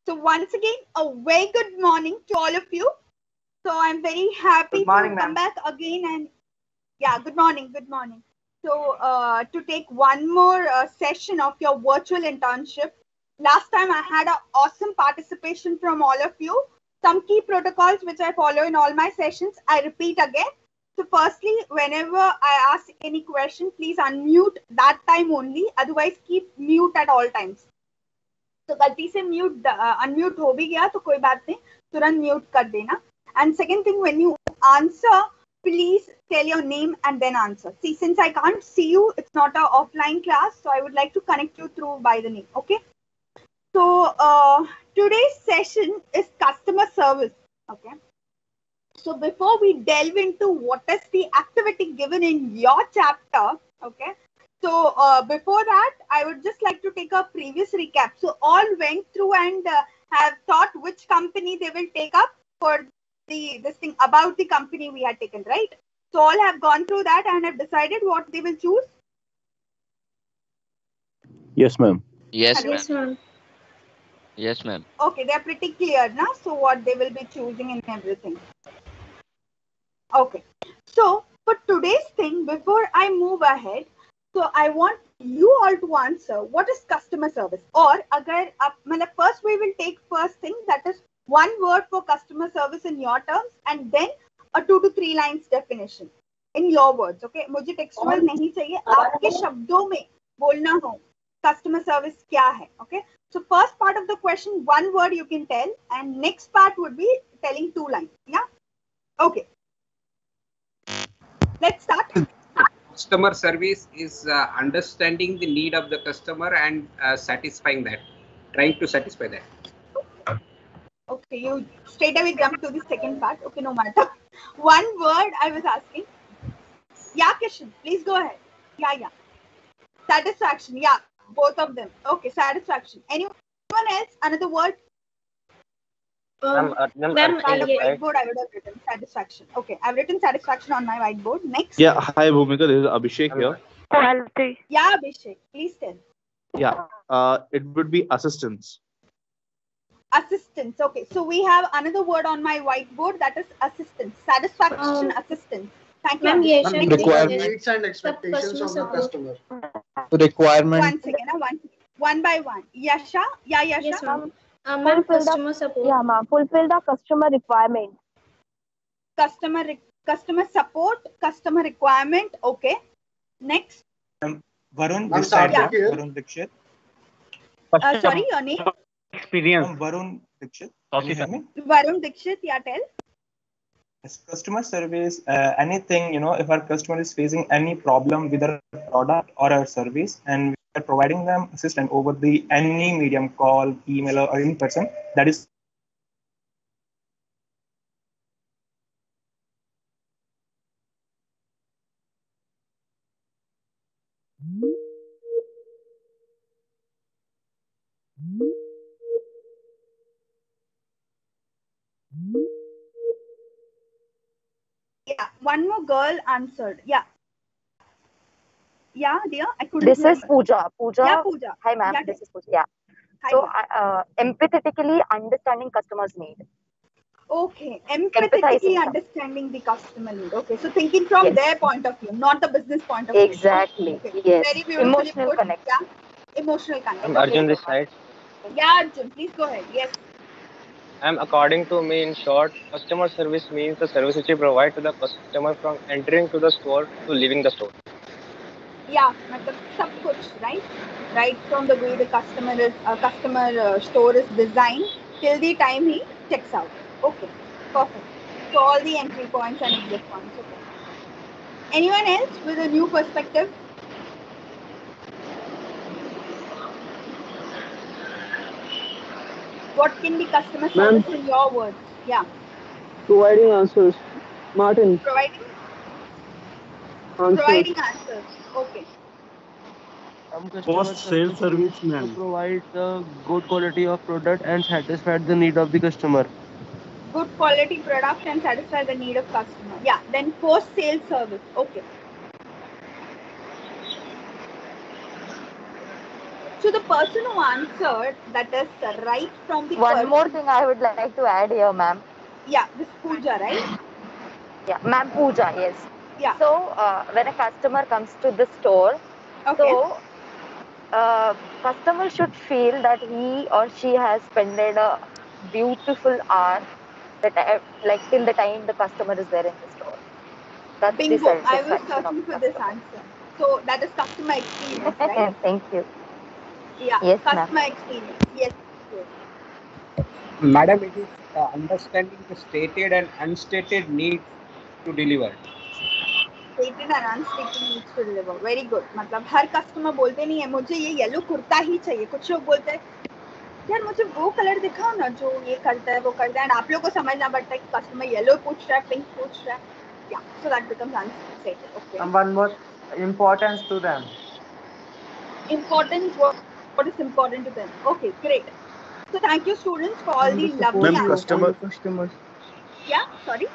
So once again, a very good morning to all of you. So I'm very happy to come back again and good morning, good morning. So to take one more session of your virtual internship. Last time I had an awesome participation from all of you. Some key protocols which I follow in all my sessions, I repeat again. So firstly, whenever I ask any question, please unmute that time only. Otherwise, keep mute at all times. तो गलती से mute unmute हो भी गया तो कोई बात नहीं, तुरंत म्यूट कर देना. And second thing, when you answer, please tell your name and then answer. See, since I can't see you, it's not an offline class, so I would like to connect you through by the name. Okay. So today's session is customer service. Okay. So before we delve into what is the activity given in your chapter, okay. So before that, I would just like to take a previous recap. So all went through and have thought which company they will take up for this thing about the company we had taken, right? So all have gone through that and have decided what they will choose. Yes, ma'am. Yes, Hello? ma'am. Yes, ma'am. Okay, they are pretty clear now. So what they will be choosing and everything. Okay. So for today's thing, before I move ahead, so I want you all to answer what is customer service. Or agar first we will take first thing, that is one word for customer service in your terms, and then a 2 to 3 lines definition in your words. Okay, मुझे textual नहीं चाहिए, आपके शब्दों में बोलना हो customer service क्या है. Okay, so first part of the question, one word you can tell, and next part would be telling 2 lines. Yeah. Okay. Let's start. Customer service is understanding the need of the customer and satisfying that, trying to satisfy that. Okay, you straight away jump to the second part. Okay, no matter. One word I was asking. Yeah, Kishan, please go ahead. Yeah. Satisfaction. Yeah, both of them. Okay, satisfaction. Anyone else? Another word? Ma'am, whiteboard I would have written satisfaction. Okay, I've written satisfaction on my whiteboard. Next. Yeah, hi Bhumika, this is Abhishek here. Quality. Yeah, Abhishek, please tell. Yeah, it would be assistance. Assistance. Okay, so we have another word on my whiteboard, that is assistance. Satisfaction, assistance. Thank you. Ma'am, Requirements and expectations of the customer. Requirement. One second, one by one. Yasha? Yeah, Yasha? Yes, ma'am. Ma'am, customer support. Yeah, ma'am. Fulfill the customer requirement. Customer support, customer requirement. Okay. Next. Varun, Ma'am, start Yeah. here. Varun Dixit. Sorry, your name? Experience. Varun Dixit. Can you hear me? Varun Dixit, yeah, tell. Yes, customer service, anything, if our customer is facing any problem with our product or our service, and we are providing them assistance over the any medium, call, email, or in person, that is Yeah, one more girl answered. Yeah. Yeah, dear, I couldn't This hear is you. Pooja. Pooja. Yeah, Pooja. Hi, ma'am. Yeah, This is Pooja. Yeah. Hi, So, ma'am. empathetically understanding customers' need. Okay, empathetically Empathizing. understanding the customer need. Okay, so thinking from Yes. their point of view, not the business point of view. Exactly. Okay. Yes. Very beautifully Emotional put. connect. Yeah, emotional connect. I'm Okay. Arjun this side. Yeah, Arjun, please go ahead. Yes. According to me, in short, customer service means the service which you provide to the customer from entering to the store to leaving the store. Yeah, मतलब सब कुछ, right? Right from the way the customer store is designed till the time he checks out. Okay, perfect. So all the entry points and exit points. Okay. Anyone else with a new perspective? What can be customer service in your words? Yeah. Providing answers. Martin. Providing answers. Okay. Post sales serviceman. To provide the good quality of product and satisfy the need of the customer. Good quality product and satisfy the need of customer. Yeah. Then post sales service. Okay. So the person who answered, that is right from the One person. more thing I would like to add here, ma'am. Yeah, this Pooja, right? Yeah, ma'am, Pooja, yes. Yeah. So when a customer comes to the store, so customer should feel that he or she has spent a beautiful hour, like till the time the customer is there in the store. That's Bingo. the I was satisfaction of searching for customer. this answer. So that is customer experience, right? Thank you. Yeah. Yes, customer experience. Yes. Madam, it is understanding the stated and unstated needs to deliver. Stated and unstated needs to deliver. Very good. मतलब हर customer बोलते नहीं है मुझे ये yellow kurta ही चाहिए. कुछ लोग बोलते हैं यार मुझे वो कलर दिखाओ ना जो ये करता है वो करता है. आप लोग को समझना पड़ता है कि कस्टमर येलो पूछ रहा है, पिंक पूछ रहा है. Yeah. So that becomes unstated. Okay. And one more importance to them. Importance. What is important to them? Okay, great. So thank you students for all the lovely answers. Customers. Yeah, sorry.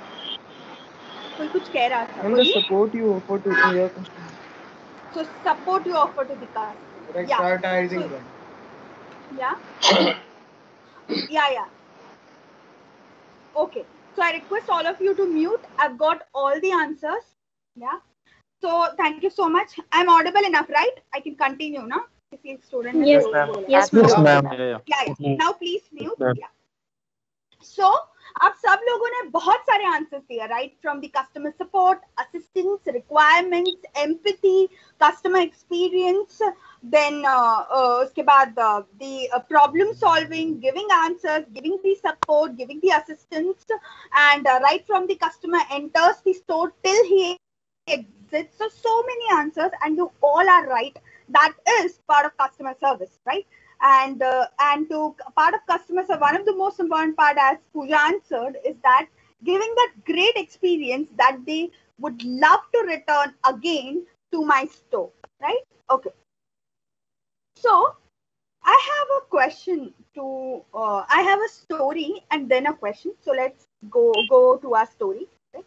कोई कुछ कह रहा था. And the support you offer to your customer. So support you offer to the customer. Yeah. Prioritizing them. Yeah. Yeah. Okay. So I request all of you to mute. I've got all the answers. Yeah. So thank you so much. I'm audible enough, right? I can continue now. Student Yes, yes, ma'am. Yeah. Now please mute. Yeah. So आप सब लोगों ने बहुत सारे answers दिए, right? From the customer support, assistance, requirements, empathy, customer experience, then उसके बाद the problem solving, giving answers, giving the support, giving the assistance, and right from the customer enters the store till he exits. So many answers, and you all are right. That is part of customer service, right? And to part of customer service, one of the most important part, as Pooja answered, is that giving that great experience that they would love to return again to my store, right? Okay. So I have a question to, I have a story and then a question. So let's go to our story. Okay?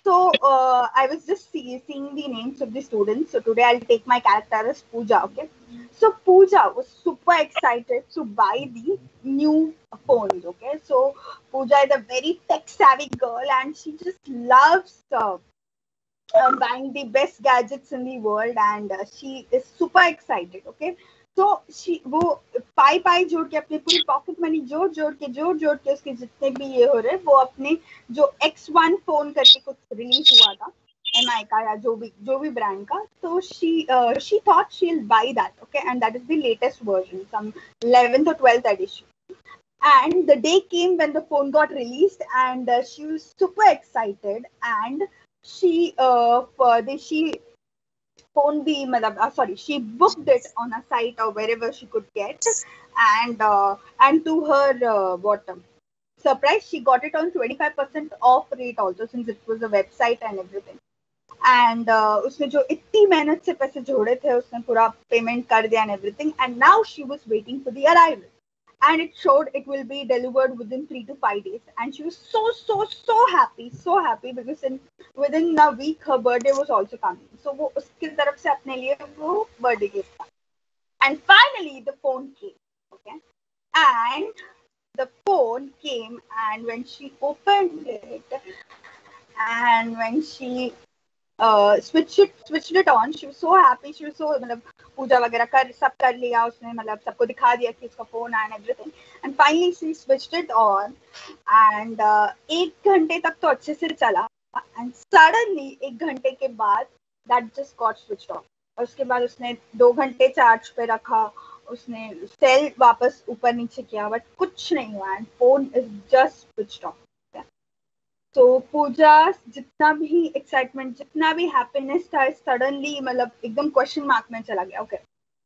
So I was just seeing the names of the students. So today I'll take my character as Pooja. Okay. So Pooja was super excited to buy the new phones. Okay. So Pooja is a very tech savvy girl and she just loves buying the best gadgets in the world, and she is super excited. Okay. तो वो पाई जोड़ के अपनी पूरी pocket money जोड़ के उसके जितने भी ये हो रहे वो अपने जो X1 फोन करके कुछ रिलीज हुआ था MI का या जो भी ब्रांड का, तो she thought she'll buy that, okay, and that is the latest version, some 11th or 12th edition. And the day came when the phone got released, and she was super excited, and she booked it on a site or wherever she could get, and to her surprise, she got it on 25% off rate also, since it was a website and everything. And उसने जो इतनी मेहनत से पैसे जोड़े थे उसने पूरा पेमेंट कर दिया and everything, and now she was waiting for the arrival, and it showed it will be delivered within 3 to 5 days, and she was so happy because within a week her birthday was also coming, so वो उसकी तरफ से अपने लिए वो birthday gift था. And finally the phone came, okay, and the phone came, and when she opened it and when she switched it on, she was so happy, she was so मतलब पूजा वगैरह सब कर लिया उसने, मतलब सबको दिखा दिया कि इसका phone and everything, and finally she switched it on, and 1 घंटे तक तो अच्छे से चला, and suddenly 1 घंटे के बाद that just got switched off. और उसके बाद उसने 2 घंटे चार्ज पे रखा, उसने सेल वापस ऊपर नीचे किया, बट कुछ नहीं हुआ, and phone is just switched off. तो पूजा जितना भी एक्साइटमेंट, जितना भी हैप्पीनेस था, सडनली मतलब एकदम क्वेश्चन मार्क में चला गया. Okay,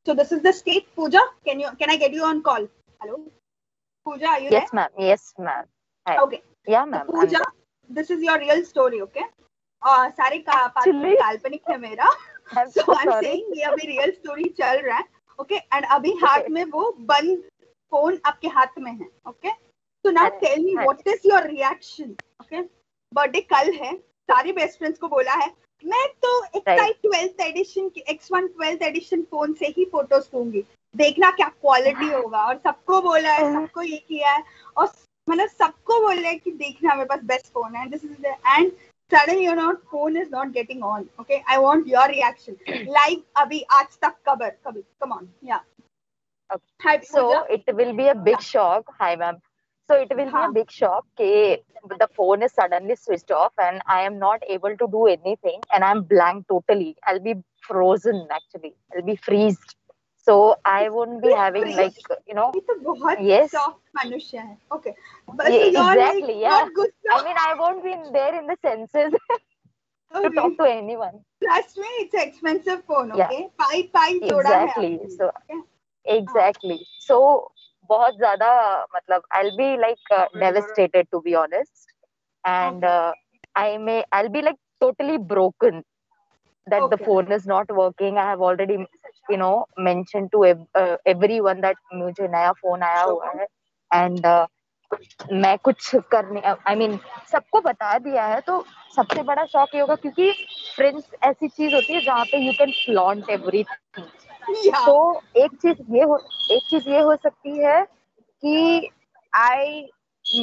so this is the state. Pooja, can I get you on call? Hello Pooja, are you there? Yes ma'am. Yes ma'am. Hi. Okay. Yeah ma'am. So, Pooja, this is your real story, okay? सारे काल्पनिक है मेरा. So I'm saying ये अभी real story चल रहा है, okay, and अभी हाथ में वो बंद फोन आपके हाथ में है, okay? So now tell me what is your reaction, okay? Birthday कल है, सारे बेस्ट फ्रेंड्स को बोला है मैं तो X1 12th edition फोन से ही फोटोज लूंगी, देखना क्या क्वालिटी होगा, और सबको बोला है, सबको ये किया है, और मतलब सबको बोला है कि देखना मेरे पास बेस्ट फोन है, this is and suddenly your not phone is not getting on. Okay, I want your reaction live abhi aaj tak kabar kabhi, come on. Yeah. Okay. Hi, so Pooja. it will be a big shock. Hi ma'am. So it will be a big shock that the phone is suddenly switched off and I am not able to do anything and I'm blank totally. I'll be frozen actually. I'll be freezed. So I won't be having like, you know. ये तो बहुत yes. soft मनुष्य है. Okay. But yeah, so exactly. Like, yeah. I mean, I won't be there in the senses to talk to anyone. Trust me, it's an expensive phone. Okay. Yeah. Pi जोड़ा है. Exactly. So exactly. So बहुत ज़्यादा मतलब I'll be like devastated to be honest, and I'll be like totally broken that the phone is not working. I have already mentioned to everyone that मुझे नया phone आया हुआ है and मैं कुछ करने I mean सबको बता दिया है, तो सबसे बड़ा शॉक ये होगा क्योंकि फ्रेंड्स ऐसी चीज होती है जहाँ पे you can flaunt everything. तो एक चीज ये हो सकती है कि I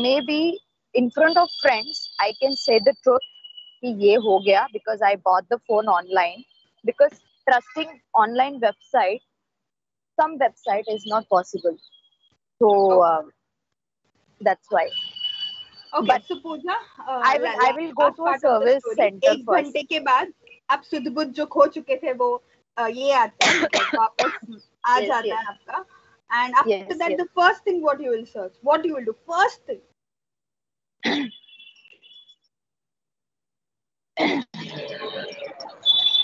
may be in front of friends I can say the truth कि ये हो गया because I bought the phone online, because trusting online website, some website is not possible. So that's why. Okay, but so Pooja, I will go to a service center एक घंटे के बाद आप सुध-बुध जो खो चुके थे वो ये आता है, वापस आ जाता है आपका. And after that, the first thing what you will search, what you will do, first thing.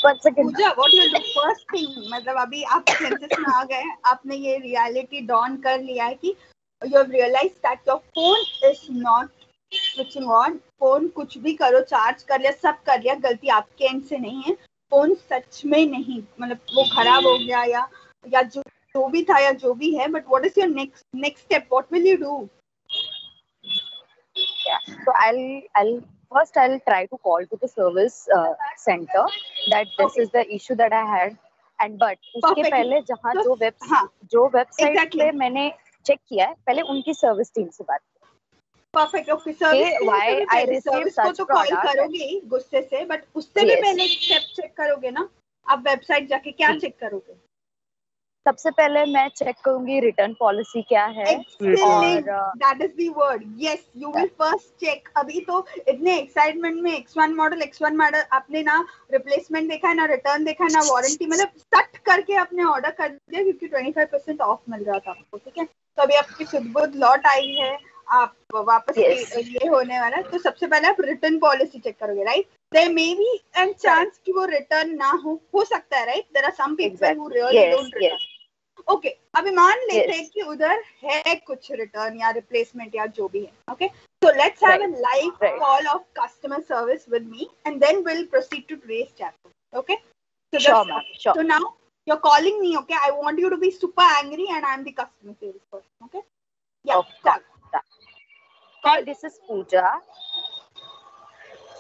Pooja, what you will do first thing, मतलब अभी आप सेंसेस में आ गए, आपने ये रियलिटी डॉन कर लिया है कि you have realized that your phone is not switching on. Phone कुछ भी करो, चार्ज कर लिया, सब कर लिया, गलती आपके एंड से नहीं है, फोन सच में नहीं, मतलब वो खराब हो गया या जो भी था या जो भी है, but what is your next step? What will you do? Yeah, so I'll try to call to the service center that this is the issue that I had, and but उसके पहले जहाँ जो वेबसाइट पे मैंने check किया है, पहले उनकी सर्विस टीम से बात. Perfect. Okay, सर्विस को तो कॉल करोगे गुस्से से, बट उससे भी पहले स्टेप चेक करोगे ना. आप वेबसाइट जाके क्या चेक करोगे? सबसे पहले मैं चेक करूंगी रिटर्न पॉलिसी क्या है. That is the word. Yes, you will first check. अभी तो इतने एक्साइटमेंट में X1 मॉडल आपने ना रिप्लेसमेंट देखा है, ना रिटर्न देखा है, ना वारंटी, मतलब सट करके आपने ऑर्डर कर दिया क्योंकि 25% ऑफ मिल रहा था आपको. ठीक है, तो अभी आपकी सुध-बुध लौट आई है, आप वापस ये होने वाला है, तो सबसे पहले आप रिटर्न पॉलिसी चेक करोगे, right? There may be an chance कि वो रिटर्न ना हो सकता है, right? There are some people who really don't return. Okay, अभी मान लेते हैं कि उधर है कुछ रिटर्न या रिप्लेसमेंट या जो भी है. Okay, so let's have a live call of customer service with me and then will proceed to raise chat. Okay, so now you're calling me. Okay, I want you to be super angry and I'm the customer service person. Okay, yeah, call. Hi, this is Pooja.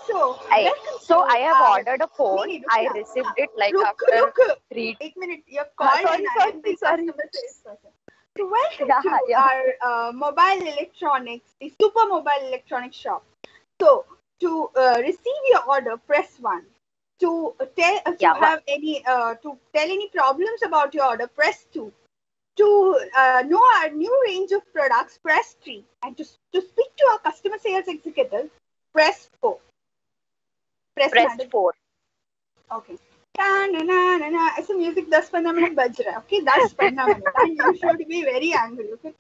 So I have ordered a phone. I received it like after 3. एक minute, you're called and I am the customer service person. So welcome to our mobile electronics, the Super Mobile Electronics shop. So to receive your order, press 1. To tell if you have any to tell any problems about your order, press 2. To know our new range of products, press 3. And to speak to our customer sales executive, press 4. Press 4. Okay. ऐसे music 10-15 minute बज रहा है. Okay, 10-15 minute. And you should be very angry. Okay.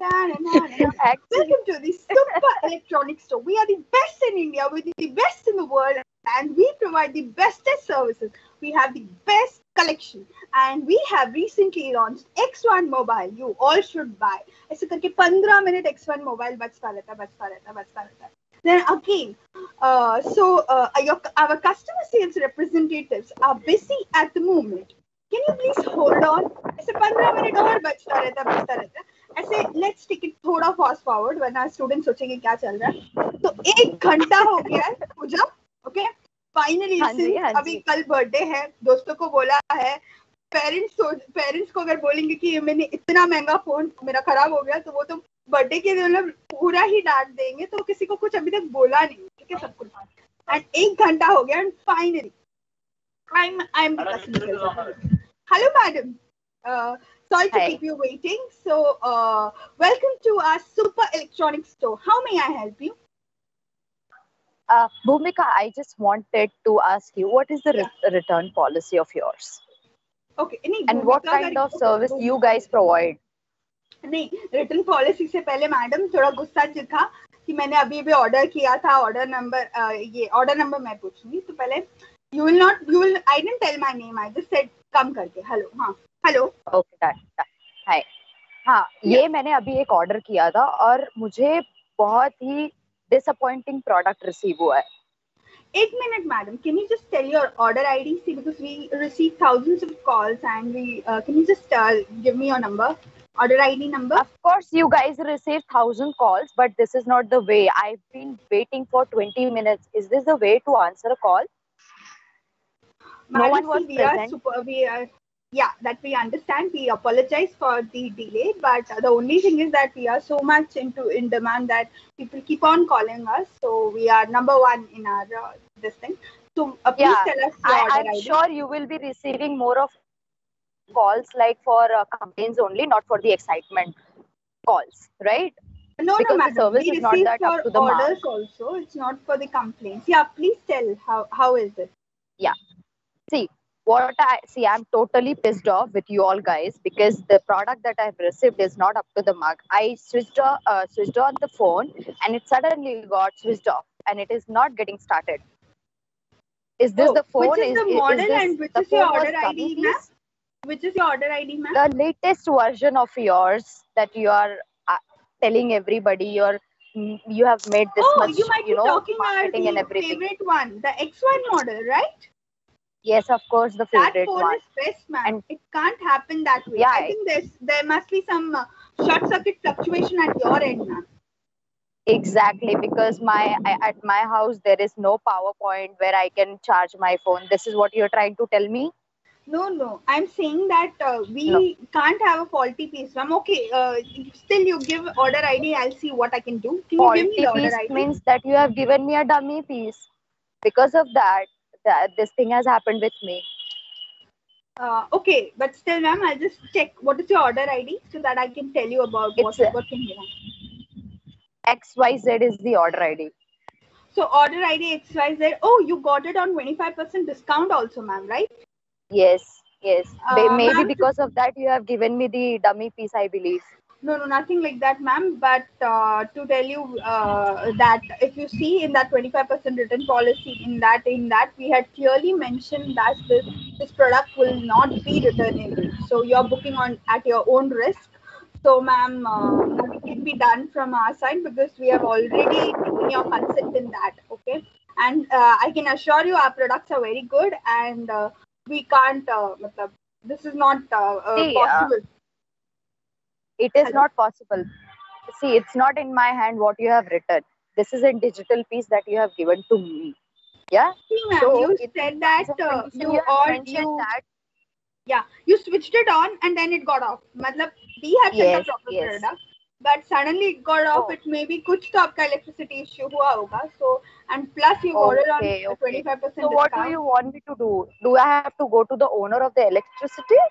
Welcome to the Super Electronics Store. We are the best in India. We are the best in the world. And we provide the bestest services. We have the best collection. And we have recently launched X1 Mobile. You all should buy. ऐसे करके 15 minute X1 Mobile बजता रहता. Then again, our customer sales representatives are busy at the moment. Can you please hold on? ऐसे 15 minute और बजता रहता. ऐसे let's take it थोड़ा fast forward वरना स्टूडेंट सोचेंगे क्या चल रहा है. तो 1 घंटा हो गया है पूजा. ओके, फाइनली अभी कल बर्थडे है, दोस्तों को बोला है, पेरेंट्स को अगर बोलेंगे कि मैंने इतना महंगा फोन मेरा खराब हो गया, तो वो तो बर्थडे के दिन मतलब पूरा ही डांट देंगे. तो किसी को कुछ अभी तक बोला नहीं, ठीक है, सब कुछ. एंड 1 घंटा हो गया and finally I'm the customer service. Hello, madam. Sorry to keep you waiting. So, welcome to our super electronics store. How may I help you? Bhumika, I just wanted to ask you, what is the return policy of yours? Okay. And what kind of service you guys provide? नहीं, return policy से पहले madam थोड़ा गुस्सा था कि मैंने अभी order किया था. ऑर्डर नंबर मैं पूछूंगी. तो पहले I didn't tell my name. I just said come करके hello. हाँ, hello. Okay, done. Hi. हाँ, ये मैंने अभी एक ऑर्डर किया था और मुझे बहुत ही disappointing product receive हुआ है. 1 minute, madam. Can you just tell your order ID? See, because we receive thousands of calls and we can you just give me your number? Order ID number? Of course, you guys receive 1,000 calls, but this is not the way. I've been waiting for 20 minutes. Is this the way to answer a call? Madam, no one was present. That we understand. We apologize for the delay, but the only thing is that we are so much in demand that people keep on calling us. So we are number one in our this thing. So please tell us your order I'm ID. Sure you will be receiving more of calls like for complaints only, not for the excitement calls, right? No, because madam. The service we is not that for up to the orders mark. Also. It's not for the complaints. Yeah, please tell how is it? Yeah. See, I'm totally pissed off with you all guys because the product that I've received is not up to the mark. I switched on the phone and it suddenly got switched off and it is not getting started. Is this the phone? Which is the model and which is your order ID, ma'am? Which is your order ID, ma'am? The latest version of yours that you are telling everybody you have made this much, you might be talking marketing about and everything. Favorite one, the X1 model, right? Yes, of course, the favorite one. That phone is best, ma'am. And it can't happen that way. Yeah, I think there must be some short circuit fluctuation at your end, ma'am. Exactly, because at my house there is no power point where I can charge my phone. This is what you're trying to tell me? No. I'm saying that we can't have a faulty piece, ma'am. Okay, still you give order ID. I'll see what I can do. Can you give me the order ID? Means that you have given me a dummy piece. Because of that, this thing has happened with me. Okay, but still, ma'am, I'll just check what is your order ID so that I can tell you about what can be done. XYZ is the order ID. So order ID XYZ. Oh, you got it on 25% discount also, ma'am, right? Yes. Maybe because of that you have given me the dummy piece, I believe. No, nothing like that, ma'am. But to tell you that if you see in that 25% return policy, in that we had clearly mentioned that this product will not be returnable. So you're booking at your own risk. So, ma'am, nothing can be done from our side because we have already taken your consent in that. Okay, and I can assure you our products are very good and we can't. This is not possible. It is not possible. See, it's not in my hand what you have written. This is a digital piece that you have given to me. Yeah. See, ma'am, so you said that you switched it on and then it got off. Matlab, we have set a proper product, but suddenly it got off. It may be kuch to aapka electricity issue hua hoga. So, and plus you got it on 25% discount. So what do you want me to do? Do I have to go to the owner of the electricity?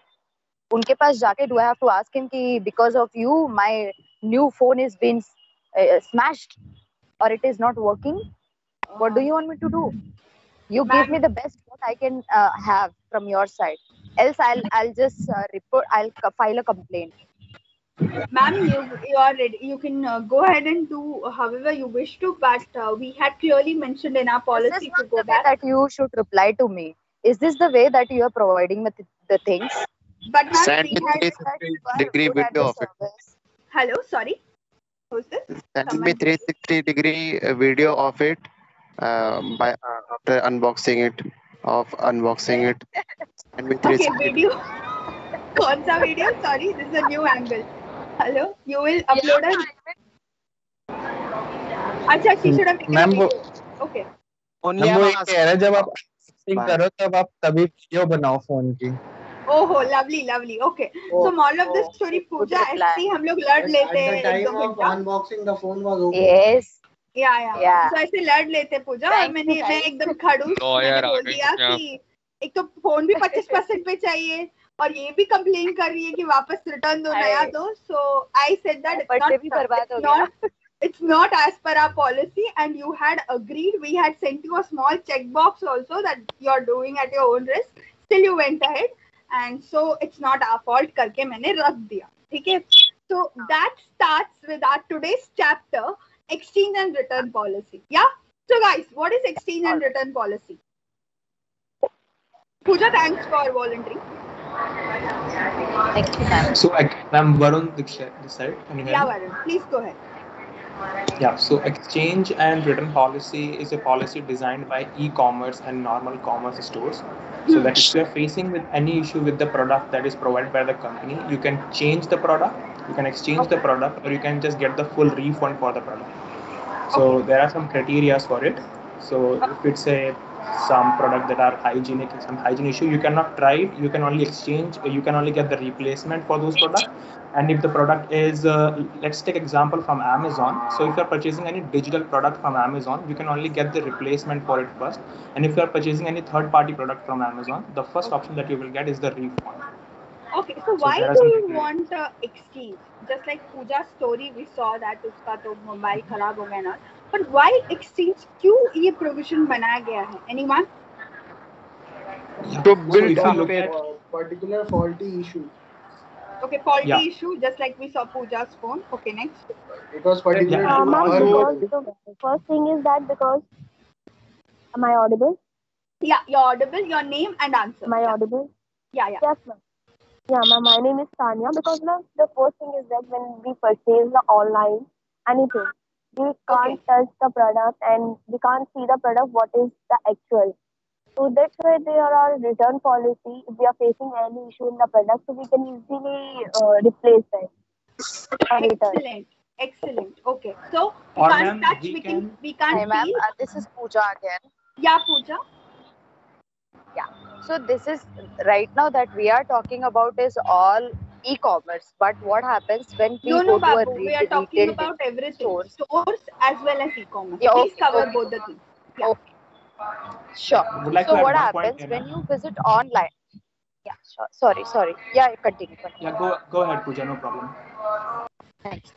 उनके पास जाके do I have to ask him कि because of you my new phone is been smashed or it is not working? What do you want me to do? You give me the best what I can have from your side. Else I'll just report. I'll file a complaint. Ma'am, you are ready. You can go ahead and do however you wish to, but we had clearly mentioned in our policy to go back. That you should reply to me. Is this the way that you are providing the things? But ma'am, send me 360-degree video of it. Hello, sorry. Who's this? Send me 360-degree video of it by after unboxing it. Send me 360. Okay, video. Kaun sa video? Sorry, this is a new angle. Hello, you will upload it. अच्छा, she should have taken a video. Okay. Ma'am वो कह रहा है जब आप unboxing करो तब आप तभी वीडियो बनाओ फोन की. ओहो lovely lovely okay so moral of the story Pooja ऐसे ही हम लोग लड़ लेते हैं At the time of unboxing, the phone was open. Yes. या तो ऐसे लड़ लेते पूजा और मैं एकदम खड़ूस मैंने बोल दिया कि एक तो फोन भी 25% पे चाहिए और ये भी कंप्लेन कर रही है कि वापस रिटर्न दो नया दो so I said that it's not as per our policy and you had agreed, we had sent you a small check box also that you're doing at your own risk, still you went ahead and so it's not our fault करके मैंने रख दिया ठीक है so that starts with our today's chapter exchange and return policy. Yeah, so guys, what is exchange and return policy? Pooja, thanks for volunteering. Thank you, ma'am. So I'm Varun this side. Yeah, Varun, please go ahead. Yeah, so exchange and return policy is a policy designed by e-commerce and normal commerce stores. So that if you are facing with any issue with the product that is provided by the company, you can change the product, you can exchange the product, or you can just get the full refund for the product. So there are some criteria for it. So if it's some product that are hygienic, some hygiene issue, you cannot try it, you can only exchange, you can only get the replacement for those products. And if the product is, let's take example from Amazon. So if you're purchasing any digital product from Amazon, you can only get the replacement for it first. And if you're purchasing any third-party product from Amazon, the first option that you will get is the refund. Okay, so why do you want exchange? Just like Pooja's story, we saw that उसका तो mobile खराब हो गया ना. But why exchange? क्यों ये provision बनाया गया है? Anyone? To build a particular faulty issue. Okay, faulty issue, just like we saw Pooja's phone. Okay, next. Because particular. The first thing is that because. Am I audible? Yeah, you're audible. Your name and answer. Am I audible? Yeah. Yes, ma'am. Yeah, ma'am. My name is Tanya. Because ma'am, the first thing is that when we purchase the online anything, we can't touch the product and we can't see the product. What is the actual? So that's why there are return policy. If we are facing any issue in the product, so we can easily replace it. Excellent. Okay. So we can't touch. We can't Hi, ma'am. feel. This is Pooja again. Yeah, Pooja. Yeah. So this is right now that we are talking about is all e-commerce. But what happens when we go to a we are talking about everything. Stores as well as e-commerce. Yeah, please cover both the things. Yeah. Okay. Sure. So what happens when you visit online? Yeah, sure. Sorry. Yeah, continue. Yeah, go ahead, Pooja. No problem. Thanks.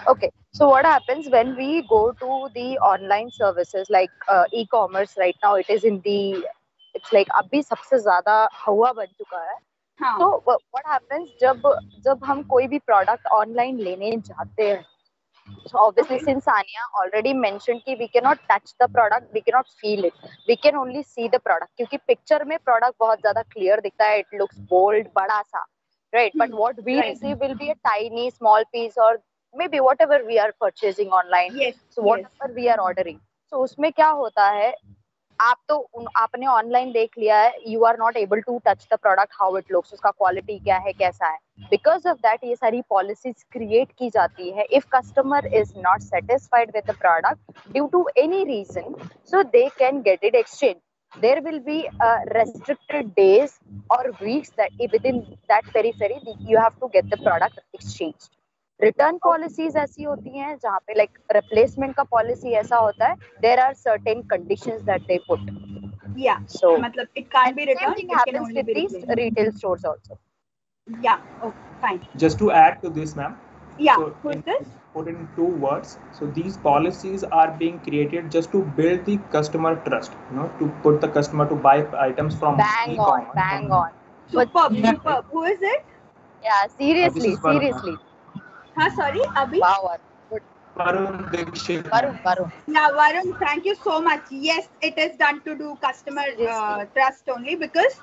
Okay. So what happens when we go to the online services like e-commerce right now? It's like अभी सबसे ज़्यादा हवा बन चुका है. So what happens जब हम कोई भी product online लेने जाते हैं? So obviously, since Anya already mentioned कि we cannot touch the product, we cannot feel it, we can only see the product. क्योंकि picture में product बहुत ज़्यादा clear दिखता है, it looks bold, बड़ा सा, right? But what we receive will be a tiny, small piece or maybe whatever we are purchasing online. Yes. So whatever we are ordering. So उसमें क्या होता है? आपने ऑनलाइन देख लिया है, you are not able to touch the product how it looks, उसका quality क्या है, कैसा है. बिकॉज ऑफ दैट ये सारी पॉलिसीज क्रिएट की जाती है. If customer is not satisfied with the product due to any reason, so they can get it exchange. There will be restricted days or weeks that within that periphery you have to get the product exchanged. Return policies ऐसी होती हैं जहाँ पे like replacement का policy ऐसा होता है, there are certain conditions that they put. Yeah so मतलब it can't be return, it can only be replaced. Retail stores also. Yeah okay fine. Just to add to this, ma'am. Yeah, so who's this? Put in 2 words. So these policies are being created just to build the customer trust, to put the customer to buy items from e-commerce. Bang on. Superb. Who is it? Yeah, seriously. हाँ, sorry, Abhi. Wow. Varun Dikshit. Varun. Yeah, Varun, thank you so much. Yes, it is done to do customer trust only because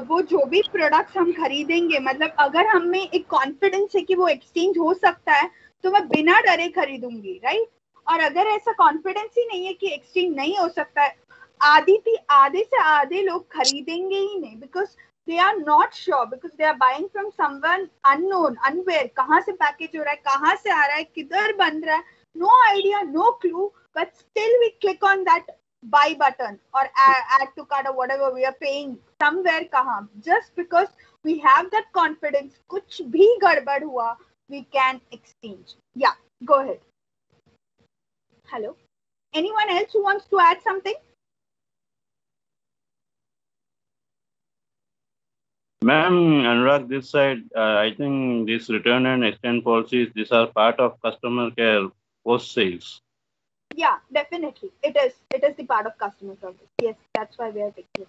वो जो भी products हम खरीदेंगे, मतलब अगर हमें एक कॉन्फिडेंस है कि वो एक्सचेंज हो सकता है तो मैं बिना डरे खरीदूंगी, राइट? और अगर ऐसा कॉन्फिडेंस ही नहीं है कि एक्सचेंज नहीं हो सकता है, आधे से आधे लोग खरीदेंगे ही नहीं because they are not sure, because they are buying from someone unknown, unaware. कहाँ से पैकेज हो रहा है, कहाँ से आ रहा है, किधर बन रहा है, no idea, no clue, but still we click on that buy button or add to cart or whatever we are paying somewhere kahan, just because we have that confidence, kuch bhi gadbad hua, we can exchange. Yeah, go ahead. Hello. Anyone else who wants to add something? Ma'am, Anurag, this side, I think this return and exchange policies, these are part of customer care post sales. Yeah, definitely. It is the part of customer service. Yes, that's why we are taking it.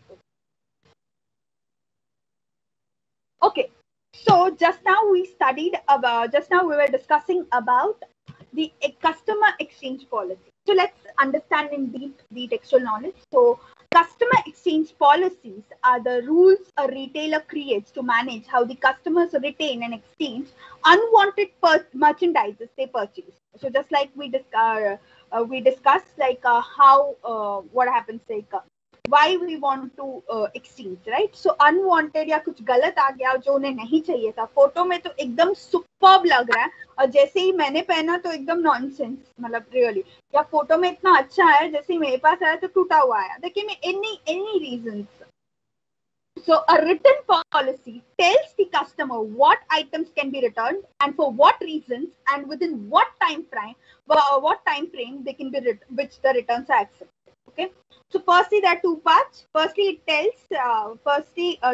Okay. So just now we were discussing about the customer exchange policy. So let's understand in deep the textual knowledge. So customer exchange policies are the rules a retailer creates to manage how the customers retain and exchange unwanted merchandise they purchase. So just like we discussed like how what happens like why we want to exchange, right? So unwanted या कुछ गलत आ गया जो उन्हें नहीं चाहिए था, photo में तो एकदम सुपर्ब लग रहा है और जैसे ही मैंने पहना तो एकदम नॉनसेंस, मतलब रियली, या फोटो में इतना अच्छा है जैसे ही मेरे पास आया तो टूटा हुआ आया. देखिए मैं any reasons. So a written policy tells the customer what items can be returned and for what reasons and within what time frame they can be which the returns are accepted. Okay. So firstly, there are two parts. Firstly, it tells.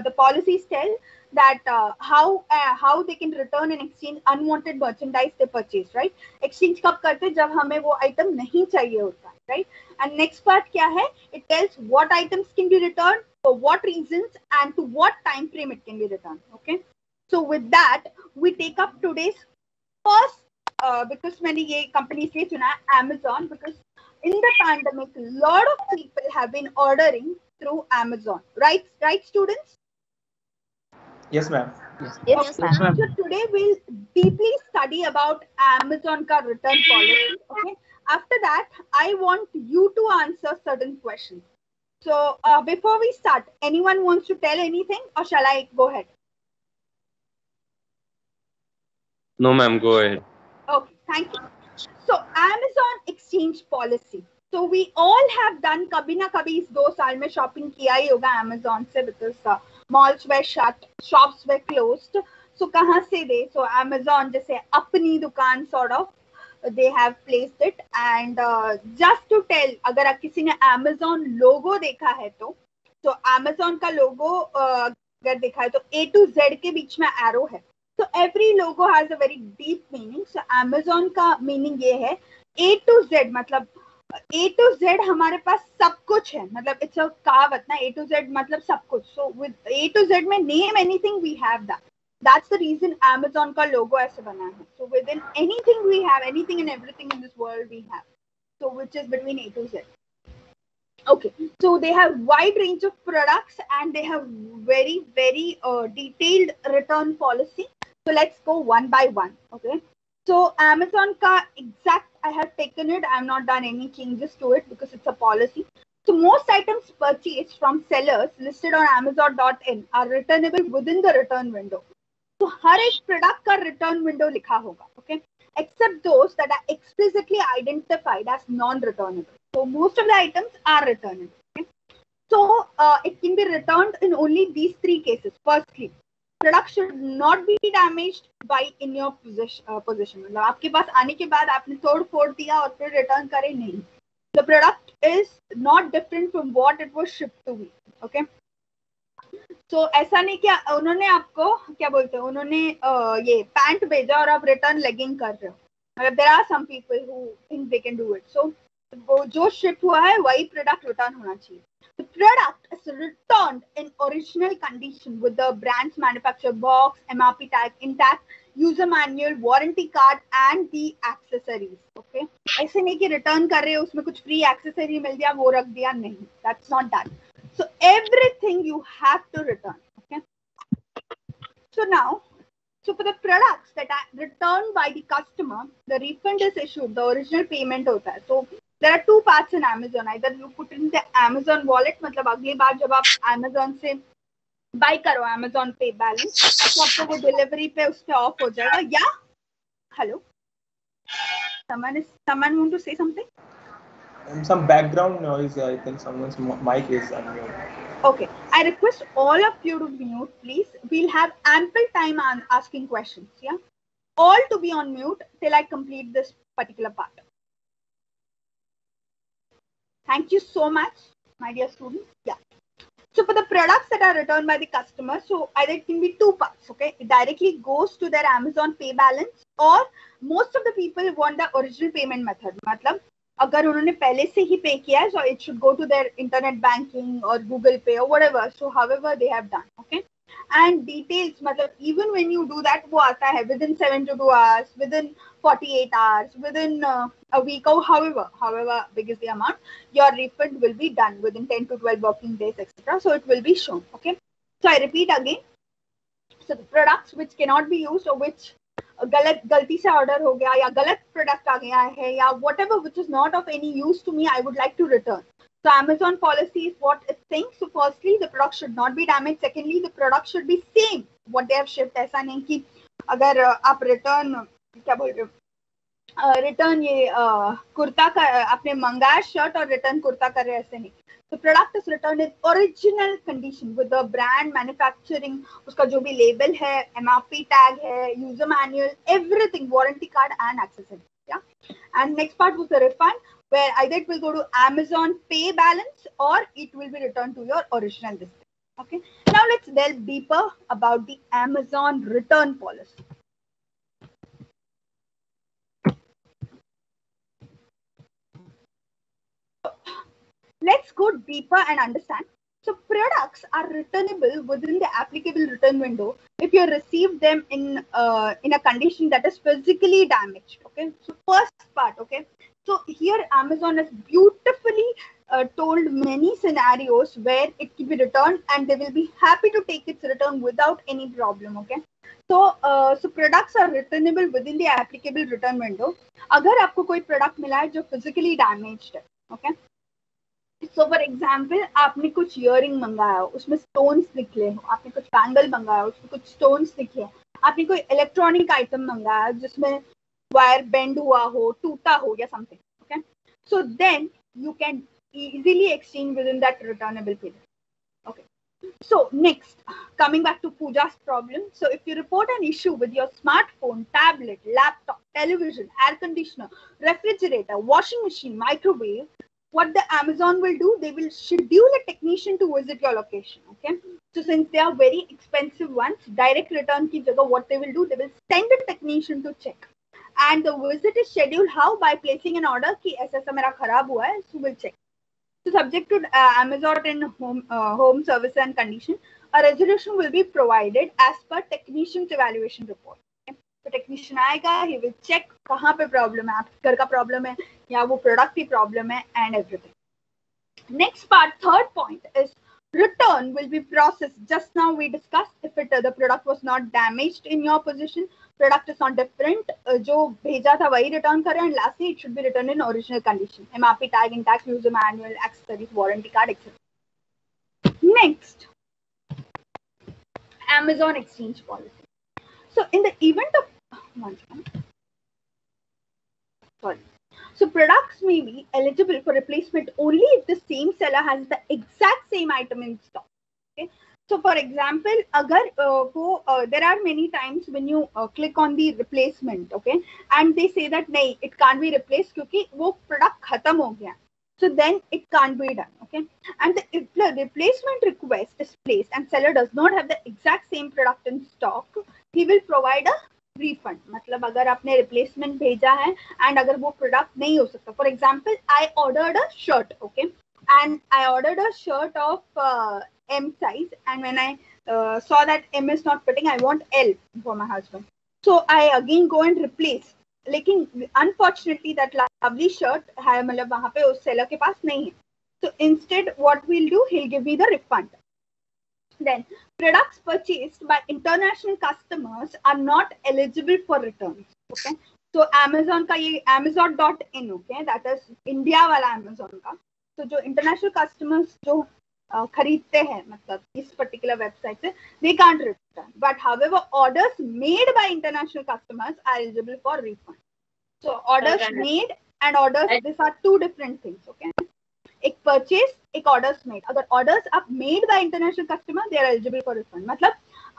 The policies tell that how they can return and exchange unwanted merchandise they purchase. Right? Exchange कब करते जब हमें वो item नहीं चाहिए होता. Right? And next part क्या है? It tells what items can be returned, for what reasons, and to what time frame it can be returned. Okay. So with that, we take up today's first. Because मैंने ये company इसलिए चुना Amazon, because in the pandemic, a lot of people have been ordering through Amazon. Right, students? Yes, ma'am. Yes, ma'am. So today we'll deeply study about Amazon ka return policy. Okay. After that, I want you to answer certain questions. So before we start, anyone wants to tell anything, or shall I go ahead? No, ma'am, go ahead. Okay, thank you. So Amazon exchange policy. So we all have done कभी ना कभी इस 2 साल में shopping किया ही होगा Amazon से, because malls were shut, shops were closed. So कहाँ से दे? So Amazon जैसे अपनी दुकान sort of they have placed it, and just to tell, अगर किसी ने Amazon logo देखा है तो Amazon का logo अगर देखा है तो A to Z के बीच में arrow है. So every logo has a very deep meaning. So Amazon का meaning ये है A to Z, मतलब A to Z हमारे पास सब कुछ है, मतलब it's a कहावत ना, A to Z मतलब सब कुछ. So with A to Z में name anything we have that. That's the reason Amazon का logo ऐसे बना है. So within anything we have, anything and everything in this world we have. So which is between A to Z. Okay, so they have wide range of products and they have very detailed return policy. So let's go one by one. Okay, so Amazon ka exact, I have taken it. I have not done any changes to it because it's a policy. So most items purchased from sellers listed on Amazon.in are returnable within the return window. So हर एक product का return window लिखा होगा. Okay, except those that are explicitly identified as non-returnable. So most of the items are returnable. Okay? So it can be returned in only these 3 cases. Firstly, product should not be damaged by in your possession. मतलब आपके पास आने के बाद आपने तोड़ फोड़ दिया और फिर return करे नहीं. The product is not different from what it was shipped to be. Okay. So ऐसा नहीं कि उन्होंने आपको क्या बोलते हैं, उन्होंने ये पैंट भेजा और आप रिटर्न लेगिंग कर रहे हो. There are some people who think they can do it. So जो शिप हुआ है वही प्रोडक्ट रिटर्न होना चाहिए. The product is returned in original condition with the brand's manufacturer box, MRP tag intact, user manual, warranty card and the accessories. Okay. ऐसे नहीं कि return कर रहे हो उसमें कुछ फ्री एक्सेसरी मिल गया वो रख दिया, नहीं. That's not done. So everything you have to return. Okay. So now, so for the products that are returned by the customer, the refund is issued. The original payment होता है. So there are 2 parts in Amazon. Either you put in the Amazon wallet, मतलब अगली बार जब आप Amazon से buy करो Amazon Pay balance, तो आपको वो delivery पे उस पे off हो जाएगा. Yeah. Hello. Someone want to say something? Some background noise. I think someone's mic is unmuted. Okay, I request all of you to mute, please. We'll have ample time on asking questions. Yeah, all to be on mute till I complete this particular part. Thank you so much, my dear students. Yeah. So for the products that are returned by the customer, so either it can be two parts, okay? It directly goes to their Amazon Pay balance, or most of the people want the original payment method. मतलब अगर उन्होंने पहले से ही pay किया है, so it should go to their internet banking or Google Pay or whatever. So however they have done, okay? And details, मतलब even when you do that, वो आता है within 72 hours, within 48 hours, within a week, or however big is the amount, your refund will be done within 10 to 12 working days, etc. So it will be shown, okay? So I repeat again. So the products which cannot be used or which गलती से order हो गया या गलत product आ गया है या whatever which is not of any use to me, I would like to return. So Amazon policy is what it's saying. So firstly, the product should not be damaged. Secondly, the product should be same what they have shipped. ऐसा नहीं कि अगर आप return क्या बोल रहे हो return ये कुर्ता का आपने मंगाया शर्ट और रिटर्न कुर्ता कर रहे हैं ऐसे नहीं. The product is returned in original condition with the brand, manufacturing, उसका जो भी label है, MRP tag है, user manual, everything, warranty card and accessories. Yeah. And next part was the refund, where either it will go to Amazon Pay balance or it will be returned to your original listing. Okay. Now let's delve deeper about the Amazon return policy. Let's go deeper and understand. So products are returnable within the applicable return window if you receive them in a condition that is physically damaged. Okay. So first part. Okay. So here Amazon has beautifully told many scenarios where it can be returned and they will be happy to take its return without any problem. Okay. So so products are returnable within the applicable return window. अगर आपको कोई product मिला है जो physically damaged है. Okay. So for example, आपने कुछ earring मंगाया हो, उसमें स्टोन्स निकले हो, आपने कुछ बैंगल मंगाया हो, उसमें कुछ स्टोन्स निकले, आपने कोई इलेक्ट्रॉनिक आइटम मंगाया जिसमें वायर बेंड हुआ हो, टूटा हो या something, okay? So then you can easily exchange within that returnable period. Okay. So next, coming back to Pooja's problem. So if you report an issue with your smartphone, tablet, laptop, television, air conditioner, refrigerator, washing machine, microwave, what the Amazon will do, they will schedule a technician to visit your location. Okay. So since they are very expensive ones, direct return ki jagah, what they will do, they will send a technician to check. And the visit is scheduled how? By placing an order ki aisa mera kharab hua hai, so we'll check. So subject to Amazon in home service and condition, a resolution will be provided as per technician's evaluation report. तो technician आएगा, he will check कहाँ पे problem है, आपके घर का problem है या वो प्रोडक्ट की प्रॉब्लम है and everything. Next part, third point is return will be processed. Just now we discussed if the product was not damaged in your position, product is not different, जो भेजा था वही return करें, and lastly it should be returned in original condition. MRP tag intact, user manual, accessories, warranty card, etc. Next, Amazon exchange policy. So in the event of sorry. So products may be eligible for replacement only if the same seller has the exact same item in stock. Okay. So for example, agar there are many times when you click on the replacement, okay, and they say that nahi, it can't be replaced क्योंकि वो product खत्म हो गया. So then it can't be done. Okay. And if the replacement request is placed and seller does not have the exact same product in stock, he will provide a refund. मतलब अगर आपने replacement भेजा है and अगर वो product नहीं हो सकता. For example, I ordered a shirt, okay, and I ordered a shirt of M size, and when I saw that M is not fitting, I want L for my husband. So I again go and replace. लेकिन unfortunately that lovely shirt है मतलब वहाँ पे उस seller के पास नहीं है. So instead what we'll do, he'll give me the refund. Then products purchased by international customers are not eligible for returns. Okay. So Amazon का ये Amazon.in, okay, that is India वाला Amazon का. So जो international customers जो खरीदते हैं मतलब इस particular website से, they can't return. But however, orders made by international customers are eligible for refund. So orders made and orders, these are two different things. Okay, एक purchase, एक orders made. अगर orders आप made by international customer, they are eligible for refund. मतलब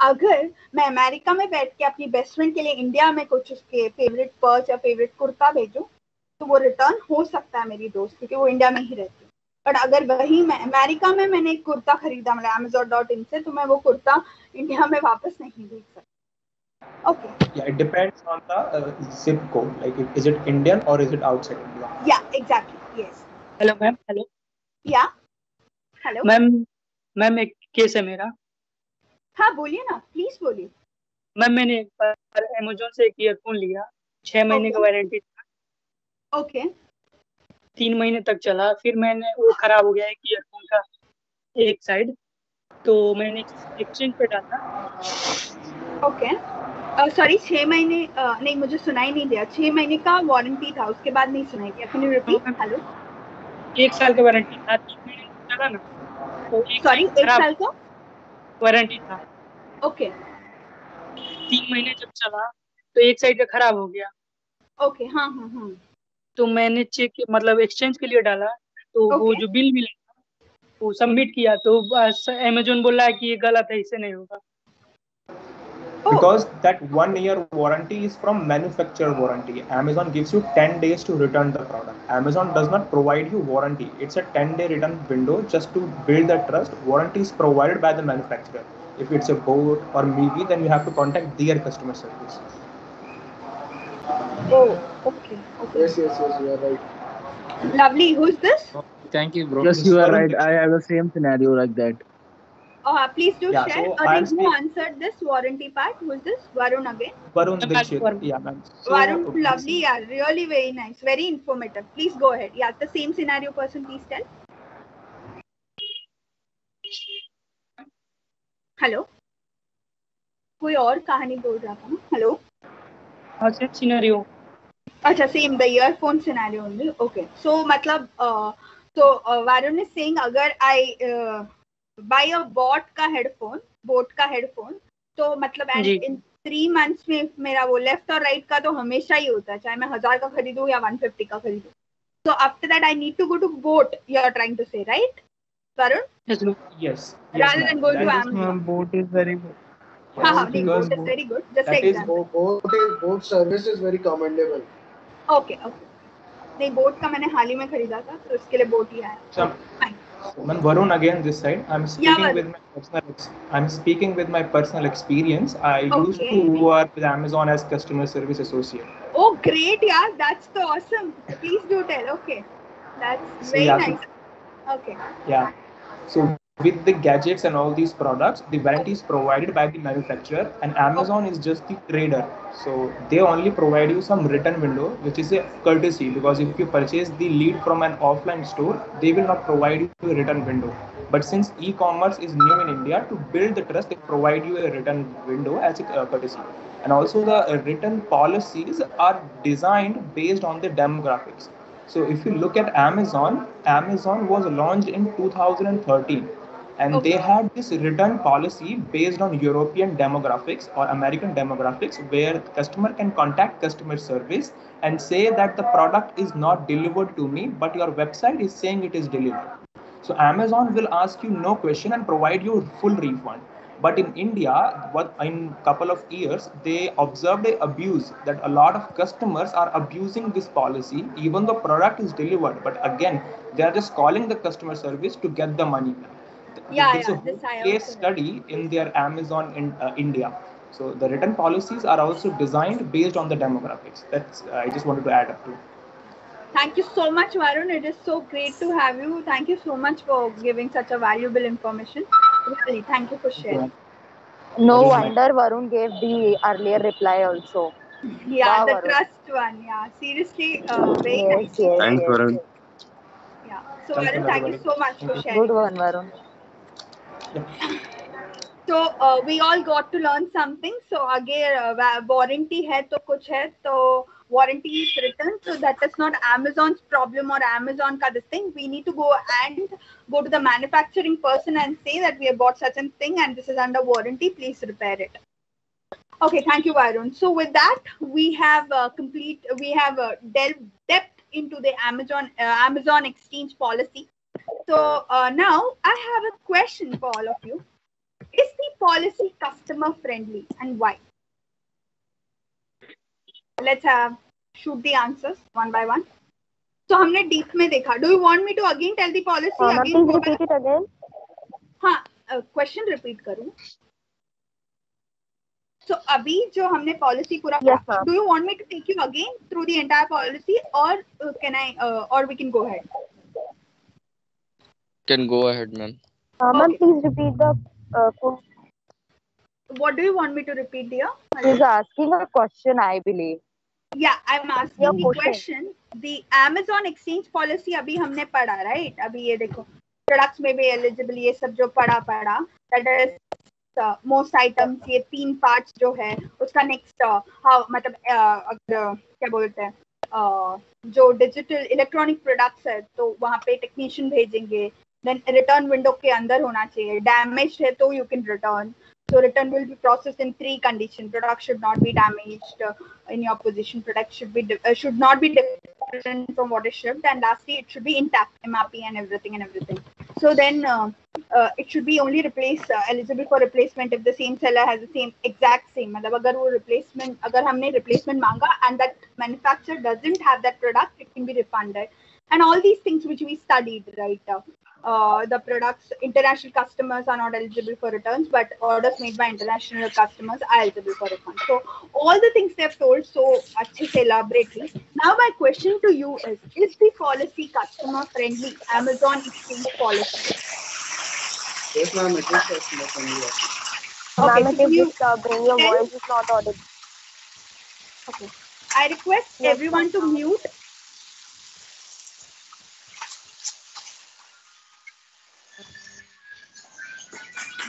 अगर मैं America में बैठ के अपनी बेस्ट फ्रेंड के लिए इंडिया में कुछ उसके फेवरेट पर्स या फेवरेट कुर्ता भेजूं तो वो रिटर्न हो सकता है मेरी दोस्त, क्योंकि वो इंडिया में ही रहती है. बट अगर वही मैं अमेरिका में मैंने एक कुर्ता खरीदा मतलब Amazon.in से, तो मैं वो कुर्ता इंडिया में वापस नहीं भेज सकती. Okay. Yeah, it depends on the zip code. Like, is it Indian or is it outside India? Yeah, exactly. Yes. Hello ma'am. Hello. Yeah. Hello. Ma'am एक केस है मेरा. हाँ बोलिए ना, प्लीज बोलिए. मैम मैंने एक बार अमेजोन से एक ईयरफोन लिया, 6 महीने का वारंटी था. ओके. 3 महीने तक चला, फिर मैंने वो खराब हो गया एक ईयरफोन का एक साइड, तो मैंने एक्सचेंज पे डाला. ओके. सॉरी 6 महीने नहीं, मुझे सुनाई नहीं दिया. 6 महीने का वारंटी था, उसके बाद नहीं सुनाई दिया. Can you repeat? हेलो. 1 साल का वारंटी था, 3 महीने चला ना. तो सॉरी 1 साल का वारंटी था. ओके. 3 महीने जब चला तो एक साइड का खराब हो गया. ओके. हाँ हाँ हाँ. तो मैंने चेक मतलब एक्सचेंज के लिए डाला, तो वो जो बिल मिला वो सबमिट किया, तो अमेजोन बोल रहा है कि ये गलत है, इससे नहीं होगा. Because that 1 year warranty is from manufacturer warranty. Amazon gives you 10 days to return the product. Amazon does not provide you warranty. It's a 10-day return window just to build the trust. Warranty is provided by the manufacturer. If it's a boat or maybe, then you have to contact their customer service. Oh, okay. Yes, you are right. Lovely. Who's this? Thank you, bro. Yes, you are right. I have the same scenario like that. Please do Yeah, share. so Who answered this warranty part? Who's this? Varun again? Varun Dixit. Yeah, ma'am. So, Varun, lovely. Yeah, really very nice. Very informative. Please go ahead. Yeah, the same scenario person, please tell. Hello. कोई और कहानी बोल रहा था ना? Hello. हाँ, same scenario. अच्छा, same the earphone scenario only. Okay. So मतलब Varun is saying अगर I buy a bot का हेडफोन, बोट का हेडफोन, तो मतलब इन 3 months में मेरा वो लेफ्ट और राइट का तो हमेशा ही होता है, चाहे मैं 1000 का खरीदूं या 150 का खरीदूं. So after that I need to go to boat, you are trying to say, right, Varun? Yes. Rather than going to Amazon. Boat is very good. हाँ, boat is very good. Just like example. Boat service is very commendable. Okay. नहीं, boat का मैंने हाल ही में खरीदा था, तो इसके लिए बोट ही आया. When Varun again this side, I'm speaking with my personal experience. I used to work with Amazon as customer service associate. Oh, great, yeah, that's so awesome. Please do tell. Okay, that's very nice. Okay. Yeah. So with the gadgets and all these products, the warranty is provided by the manufacturer, and Amazon is just the trader. So they only provide you some return window, which is a courtesy, because if you purchase the lead from an offline store, they will not provide you a return window. But since e-commerce is new in India, to build the trust, they provide you a return window as a courtesy. And also the return policies are designed based on the demographics. So if you look at Amazon was launched in 2013. And they had this return policy based on European demographics or American demographics, where the customer can contact customer service and say that the product is not delivered to me, but your website is saying it is delivered. So Amazon will ask you no question and provide you full refund. But in India, in couple of years, they observed an abuse that a lot of customers are abusing this policy, even though product is delivered. But again, they are just calling the customer service to get the money back. There's a whole case study in their Amazon in India. So the return policies are also designed based on the demographics. That's I just wanted to add up to. Thank you so much, Varun. It is so great to have you. Thank you so much for giving such a valuable information. Really, thank you for sharing. No wonder Varun gave the earlier reply also. Yeah, wow, the Varun. Trust one. Yeah, seriously, very nice. Thanks, Varun. Yeah. So Varun, thank you so much for sharing. Good one, Varun. So we all got to learn something. So again, warranty है तो कुछ है तो warranty is written. So that is not Amazon's problem or Amazon का this thing. We need to go to the manufacturing person and say that we have bought such a thing and this is under warranty. Please repair it. Okay, thank you, Varun. So with that, we have delved depth into the Amazon exchange policy. So now I have a question for all of you. Is the policy customer friendly and why? Let's shoot the answers one by one. So हमने deep में देखा. Do you want me to again tell the policy? Please repeat it again. हाँ, question repeat करूँ. So अभी जो हमने policy पूरा Yes, do you want me to take you again through the entire policy, or can I or we can go ahead? Can go ahead, ma'am. Ma'am, please repeat the question. What do you want me to repeat, dear? He's asking a question, I believe. Yeah, I'm asking the question. The Amazon exchange policy अभी हमने पढ़ा, right? अभी ये देखो, products में भी eligible ये सब जो पढ़ा, that is most items, ये 3 parts जो है, उसका next how मतलब क्या बोलते हैं, जो digital electronic products है, तो वहाँ पे technician भेजेंगे, then return window के अंदर होना चाहिए, damaged है तो you can return. So return will be processed in 3 conditions. Product should not be damaged in your position. Product should not be different from what is shipped, and lastly, it should be intact, MRP and everything. So then it should be only eligible for replacement if the same seller has the exact same. मतलब अगर वो replacement, अगर हमने replacement मांगा and that manufacturer doesn't have that product, it can be refunded. And all these things which we studied, right? The products, international customers are not eligible for returns, but orders made by international customers are eligible for refunds. So all the things they've told so अच्छे से elaborately. Now my question to you is the policy customer friendly? Amazon exchange policy? Yes, ma'am, it is customer friendly. Okay, ma'am, so you bring your voice is not audible. Okay, I request everyone to mute.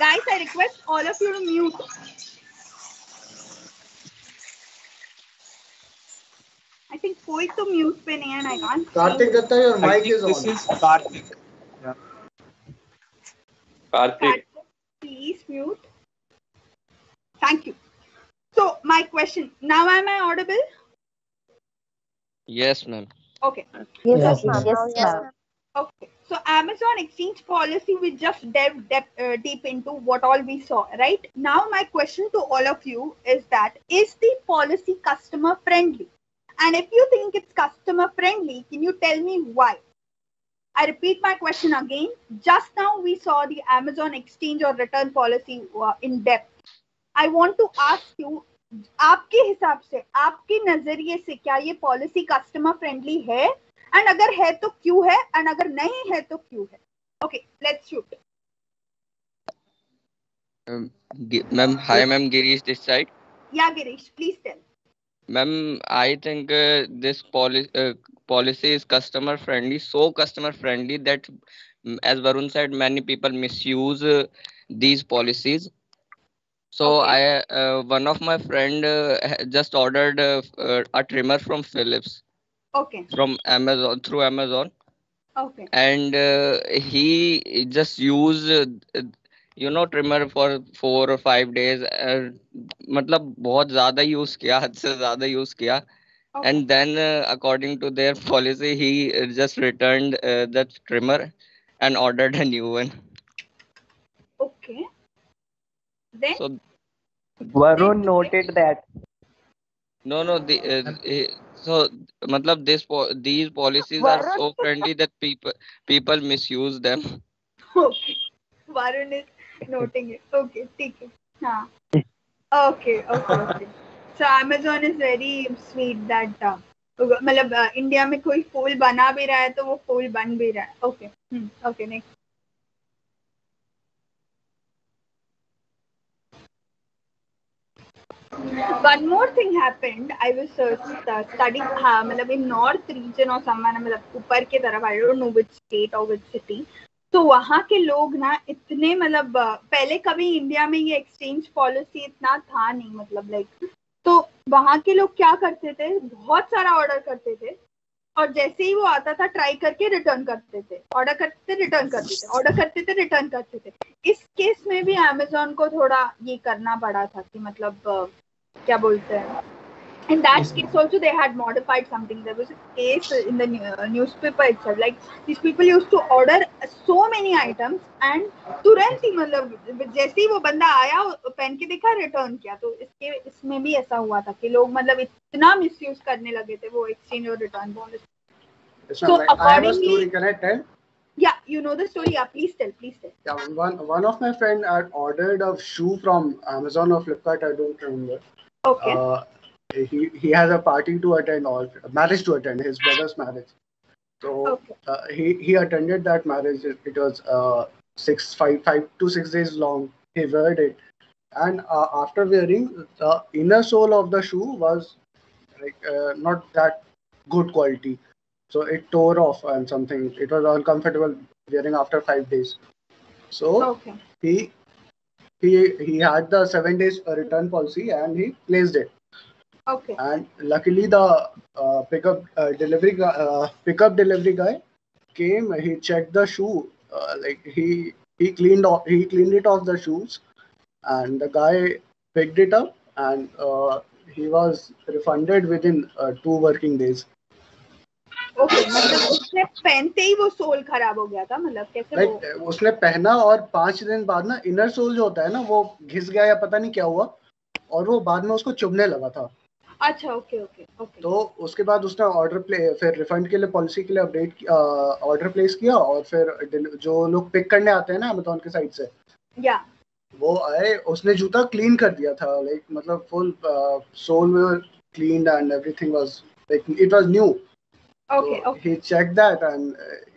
Guys, I request all of you to mute. I think कोई तो mute पे नहीं है, and I can't. Karthik Datta, your mic is on. This is Karthik. Yeah. Karthik. Please mute. Thank you. So my question, now am I audible? Yes, ma'am. Okay. Yes, ma'am. Okay. So Amazon exchange policy, we just delved deep into what all we saw, right? Now my question to all of you is that, is the policy customer friendly? And if you think it's customer friendly, can you tell me why? I repeat my question again. Just now we saw the Amazon exchange or return policy in depth. I want to ask you, आपके हिसाब से, आपके नजरिए से क्या ये policy customer friendly है? And अगर है तो क्यों है? एंड अगर नहीं है तो क्यों है? Okay, let's shoot. Ma'am, hi, ma'am. Girish this side. Yeah, Girish, please tell. Ma'am, I think this policy is customer friendly, so customer friendly that, as Varun said, many people misuse these policies. So Okay. one of my friend just ordered a trimmer from Philips. Okay. From Amazon, through Amazon. Okay. And he just used trimmer for 4 or 5 days. मतलब बहुत ज़्यादा use किया, हद से ज़्यादा use किया. Okay. And then according to their policy, he just returned that trimmer and ordered a new one. Okay. Then So Varun noted that. no, so मतलब these policies are so friendly that people misuse them. okay. Varun is noting it. Okay, ठीक है. हाँ. Okay. So Amazon is very sweet that मतलब India में कोई फूल बना भी रहा है तो वो फूल बन भी रहा है. Okay. Okay, next. One more thing happened. I was studying मतलब in north region or somewhere, मतलब ऊपर के तरफ, I don't know which state or which city. तो वहाँ के लोग ना इतने मतलब पहले कभी इंडिया में ये एक्सचेंज पॉलिसी इतना था नहीं, मतलब लाइक, तो वहाँ के लोग क्या करते थे, बहुत सारा ऑर्डर करते थे और जैसे ही वो आता था ट्राई करके रिटर्न करते थे, ऑर्डर करते थे रिटर्न करते थे, ऑर्डर करते थे रिटर्न करते थे. इस केस में भी अमेजोन को थोड़ा ये करना पड़ा था कि मतलब क्या बोलते हैं, In that case also they had modified something. There was a case in the newspaper itself. Like these people used to order so many items and तुरंत ही मतलब जैसे ही वो बंदा आया पहन के देखा रिटर्न किया. तो इसमें भी ऐसा हुआ था कि लोग मतलब इतना मिसयूज करने लगे थे वो एक्सचेंज और return policy. So accordingly, can I tell? Yeah, you know the story. Yeah, please tell. Yeah, one of my friend had ordered a shoe from Amazon or Flipkart. I don't remember. Okay. He has a party to attend or marriage to attend, his brother's marriage. So he attended that marriage. It was 5 to 6 days long. He wore it, and after wearing, the inner sole of the shoe was like not that good quality. So it tore off and something. It was uncomfortable wearing after 5 days. So he had the 7 days return policy and he placed it. Okay. And luckily the pickup delivery guy came. He checked the shoe. Like he cleaned it off the shoes, and the guy picked it up and he was refunded within 2 working days. Okay, मतलब उसने पहनते ही वो soul खराब हो गया था. मतलब कैसे वो उसने पहना और 5 दिन बाद ना इनर सोल जो होता है ना वो घिस गया या पता नहीं क्या हुआ और वो बाद में उसको चुभने लगा था. अच्छा, ओके. तो उसके बाद उसने फिर रिफंड के लिए पॉलिसी के लिए ऑर्डर प्लेस किया और फिर जो लोग पिक करने आते हैं ना अमेज़न के साइड से वो आए. उसने जूता क्लीन कर दिया था. लाइक मतलब full sole were cleaned and everything was like it was new. Okay. He checked that and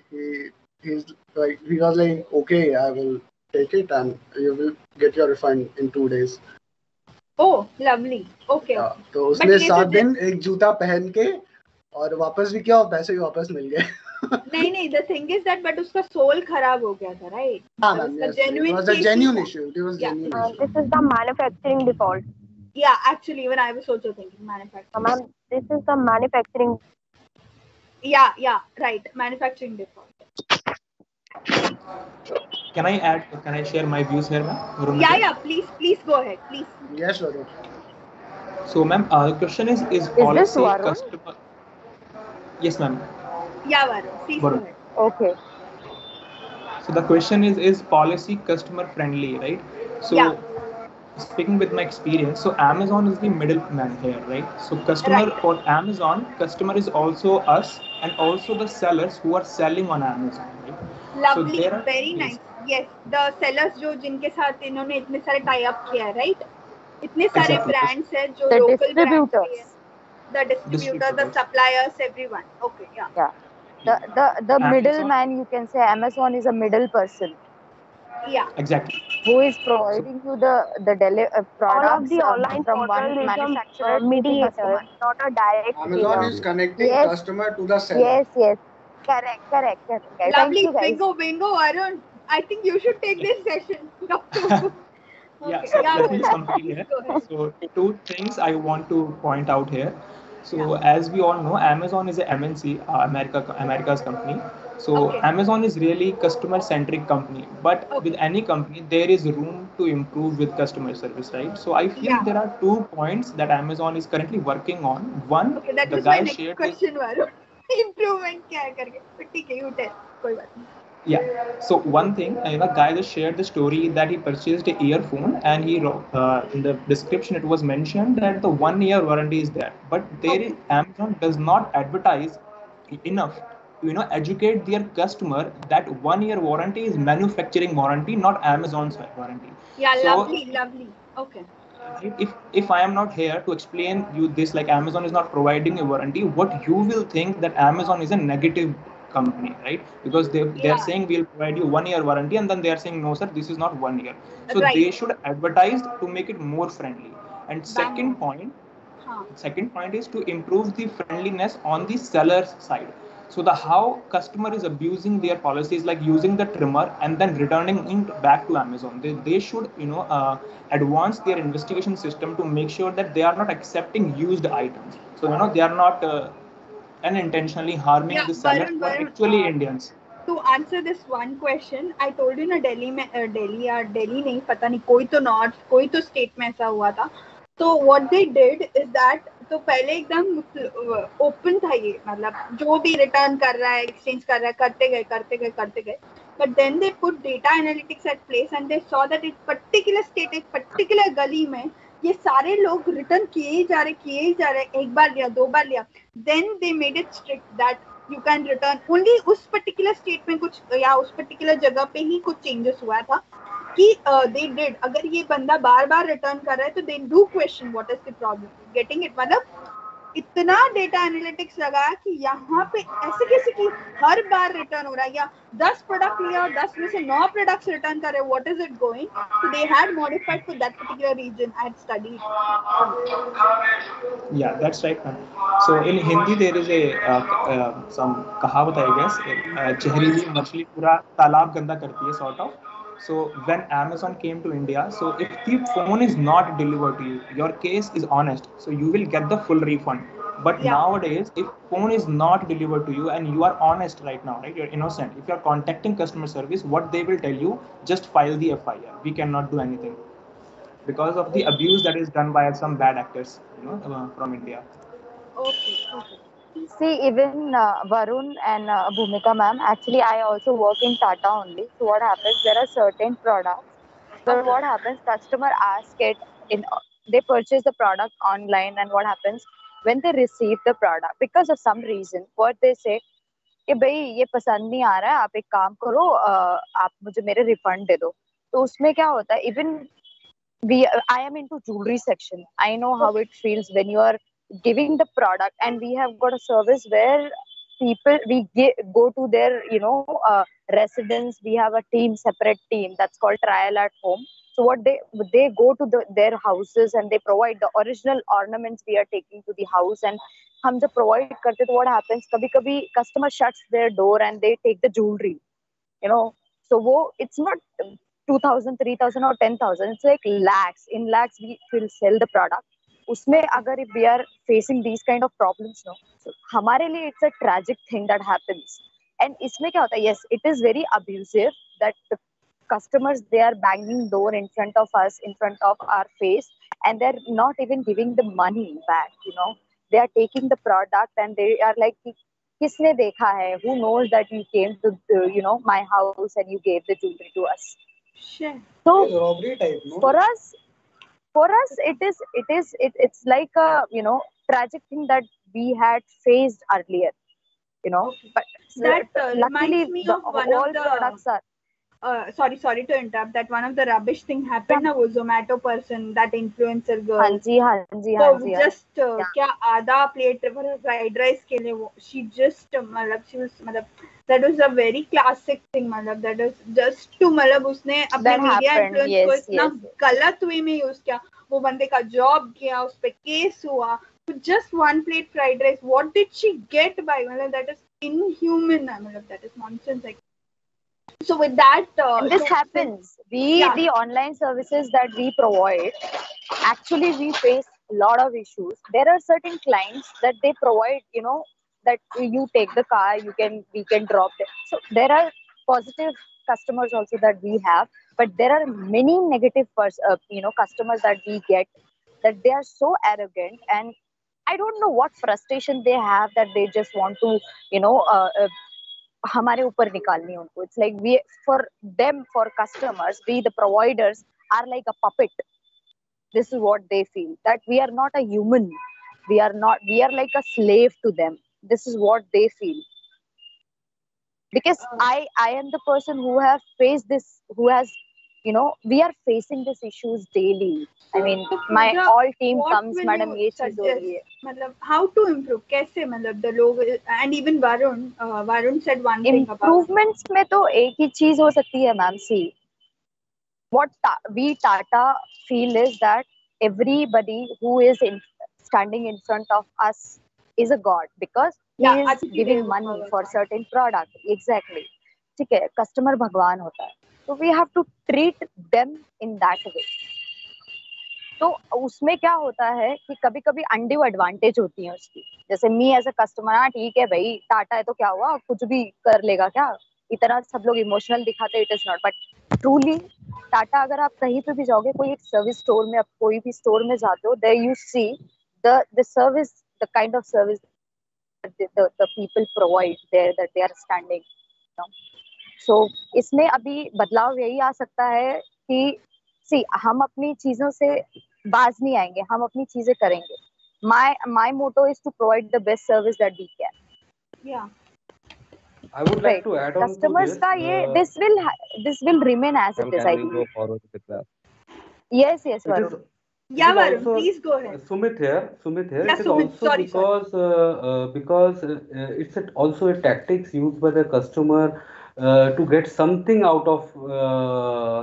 he was like, okay, I will take it and you will get your refund in 2 days. Oh, lovely. Okay. तो उसने 7 दिन एक जूता पहन के और वापस भी किया और पैसे भी वापस मिल गए. नहीं, the thing is that but उसका सोल खराब हो गया था, right? Yes, it was a genuine issue. It was genuine issue. This is the manufacturing default. Yeah, actually, even I was also thinking manufacturing. Ma'am, this is the manufacturing. Yeah, right. Manufacturing default. Can I share my views here, ma'am? Yeah. Please go ahead. Please. Yes, Varun. So, ma'am, the question is policy customer? Yes, ma'am. Yeah, Varun. Please go ahead. Okay. So the question is policy customer friendly, right? So speaking with my experience, so Amazon is the middleman here, right? So for Amazon, customer is also us and also the sellers who are selling on Amazon, right? Lovely, so very nice. Yes, the sellers जो जिनके साथ इन्होंने इतने सारे tie up किया है, right? इतने सारे brands हैं जो local brands हैं. The distributor, the suppliers, everyone. Okay, yeah. The middleman, you can say Amazon is a middle person. Yeah. Exactly. Who is providing you the products all of the online from one manufacturer mediator, not a direct. Amazon is connecting customer to the seller. Yes. Correct. Lovely. Bingo, Arun. I think you should take this session. Yeah, so let me complete here. So 2 things I want to point out here. So as we all know, Amazon is a MNC, America's company. So Amazon is really customer-centric company. But with any company, there is room to improve with customer service, right? So I feel there are 2 points that Amazon is currently working on. One, that the was guy my next shared question, Varun. Improvement क्या है करके? ठीक है, you tell. कोई बात नहीं. Yeah. So one thing, guy just shared the story that he purchased an earphone and he in the description it was mentioned that the 1-year warranty is there, but Amazon does not advertise enough to educate their customer that 1-year warranty is manufacturing warranty, not Amazon's warranty. Yeah, so, lovely. Okay. If I am not here to explain you this, like Amazon is not providing a warranty, what you will think that Amazon is a negative company, right? Because they are saying we'll provide you 1-year warranty and then they are saying no sir, this is not 1 year. So they should advertise to make it more friendly. And second point is to improve the friendliness on the seller's side. So how customer is abusing their policies, like using the trimmer and then returning it back to Amazon. They should advance their investigation system to make sure that they are not accepting used items. So they are not unintentionally harming the sellers, but actually Indians. To answer this one question, I told you ना Delhi नहीं पता नहीं कोई तो north कोई तो state में ऐसा हुआ था. So what they did is that तो पहले एकदम ओपन था ये, मतलब जो भी रिटर्न कर रहा है, एक्सचेंज कर रहा है, करते गए. But then they put data analytics at place and they saw that इस particular state, एक particular गली में ये सारे लोग रिटर्न किए ही जा रहे, एक बार लिया, 2 बार लिया. Then they made it strict that you can return only उस particular state में कुछ या उस particular जगह पे ही कुछ changes हुआ था कि they did, अगर ये बंदा बार रिटर्न कर रहा है तो they do question what is the problem, getting it. मतलब इतना डेटा एनालिटिक्स लगाया कि यहाँ पे ऐसे कैसे कि हर बार रिटर्न हो रहा है, या 10 प्रोडक्ट लिया और 10 में से 9 प्रोडक्ट्स रिटर्न कर रहे हैं, what is it going. So they had modified for that particular reason. I had studied. Yeah, that's right, ma'am. So in Hindi there is a some कहावत, I guess, जहरीली मछली पूरा तालाब गंदा करती है, sort of. So when Amazon came to India, so if the phone is not delivered to you, your case is honest, so you will get the full refund. But nowadays, if phone is not delivered to you and you are honest right now, right, you're innocent, if you're contacting customer service, what they will tell you, just file the FIR. We cannot do anything because of the abuse that is done by some bad actors, from India. Okay. See, even Varun and Bhumika ma'am, actually I also work in Tata only. So what happens, there are certain products, but what happens, customer ask it, they purchase the product online, and what happens, when they receive the product, because of some reason, what they say, कि भाई ये पसंद नहीं आ रहा है, आप एक काम करो, आप मुझे मेरे रिफंड दे दो. तो उसमें क्या होता है, even I am into jewelry section. I know how it feels when you are giving the product, and we have got a service where go to their residence. We have a separate team that's called Trial at Home. So what they go to their houses and they provide the original ornaments we are taking to the house, and हम जब provide करते तो what happens, कभी-कभी customer shuts their door and they take the jewelry, so it's not 2,000, 3,000 or 10,000, it's like lakhs. In lakhs we will sell the product. उसमें अगर if we are facing these kind of problems, so हमारे लिए it's a tragic thing that happens. And इसमें क्या होता है, yes, it is very abusive that the customers, they are banging door in front of us, in front of our face, and they're not even giving the money back. They are taking the product and they are like, किसने देखा है? Who knows that you came to my house and you gave the jewelry to us? Sure. So robbery type, no? For us it's like a tragic thing that we had faced earlier, but that luckily reminds me of one all of the products are sorry to interrupt, that one of the rubbish thing happened na, wo Zomato person, that influencer girl. हाँ जी, just क्या आधा plate fried rice के लिए वो, she was that was a very classic thing, that was just to उसने अपने media influence को इतना गलत way में use किया, वो बंदे का job गया, उस पे case हुआ, so just one plate fried rice, what did she get by? That is inhuman. That is nonsense. So with that, this happens. The online services that we provide, actually we face a lot of issues. There are certain clients that they provide, that you take the car, we can drop it. So there are positive customers also that we have, but there are many negative customers that we get, that they are so arrogant, and I don't know what frustration they have, that they just want to हमारे ऊपर निकालनी उनको. It's like for customers, we the providers are like a puppet. This is what they feel, that we are not a human. We are like a slave to them. This is what they feel. Because I am the person who have faced this, we are facing these issues daily. I mean, my all team comes, madam, ये चीज हो रही है. How to improve? कैसे the लोग, and even Varun said one thing about improvements में तो एक ही चीज हो सकती है, ma'am. See, what we Tata feel is that everybody who is standing in front of us is a god, because he is giving money for certain product. Exactly. ठीक है, customer भगवान होता है. So we have to treat them in that way. तो उसमें क्या होता है कि कभी-कभी undue advantage होती है उसकी. जैसे me as a customer, हाँ ठीक है भाई, टाटा है तो क्या हुआ, कुछ भी कर लेगा क्या? इतना सब लोग इमोशनल दिखाते हैं, it is not. But truly Tata, अगर आप कहीं पे भी जाओगे, कोई एक सर्विस स्टोर में, आप कोई भी स्टोर में जाते हो, there you see the service, the kind of service that the people provide there, that they are standing, you know. So इसमें अभी बदलाव यही आ सकता है कि सी हम अपनी चीजों से बाज नहीं आएंगे, हम अपनी चीजें करेंगे. My motto is to provide the best service that we can. Yeah. I would like to add on Customers to this. This will remain as it is. I think. Go forward with that. Yes, Varun. Yeah, Varun, please go ahead. Sumit here. Yeah, It is Sumit, also because it's also a tactics used by the customer to get something out of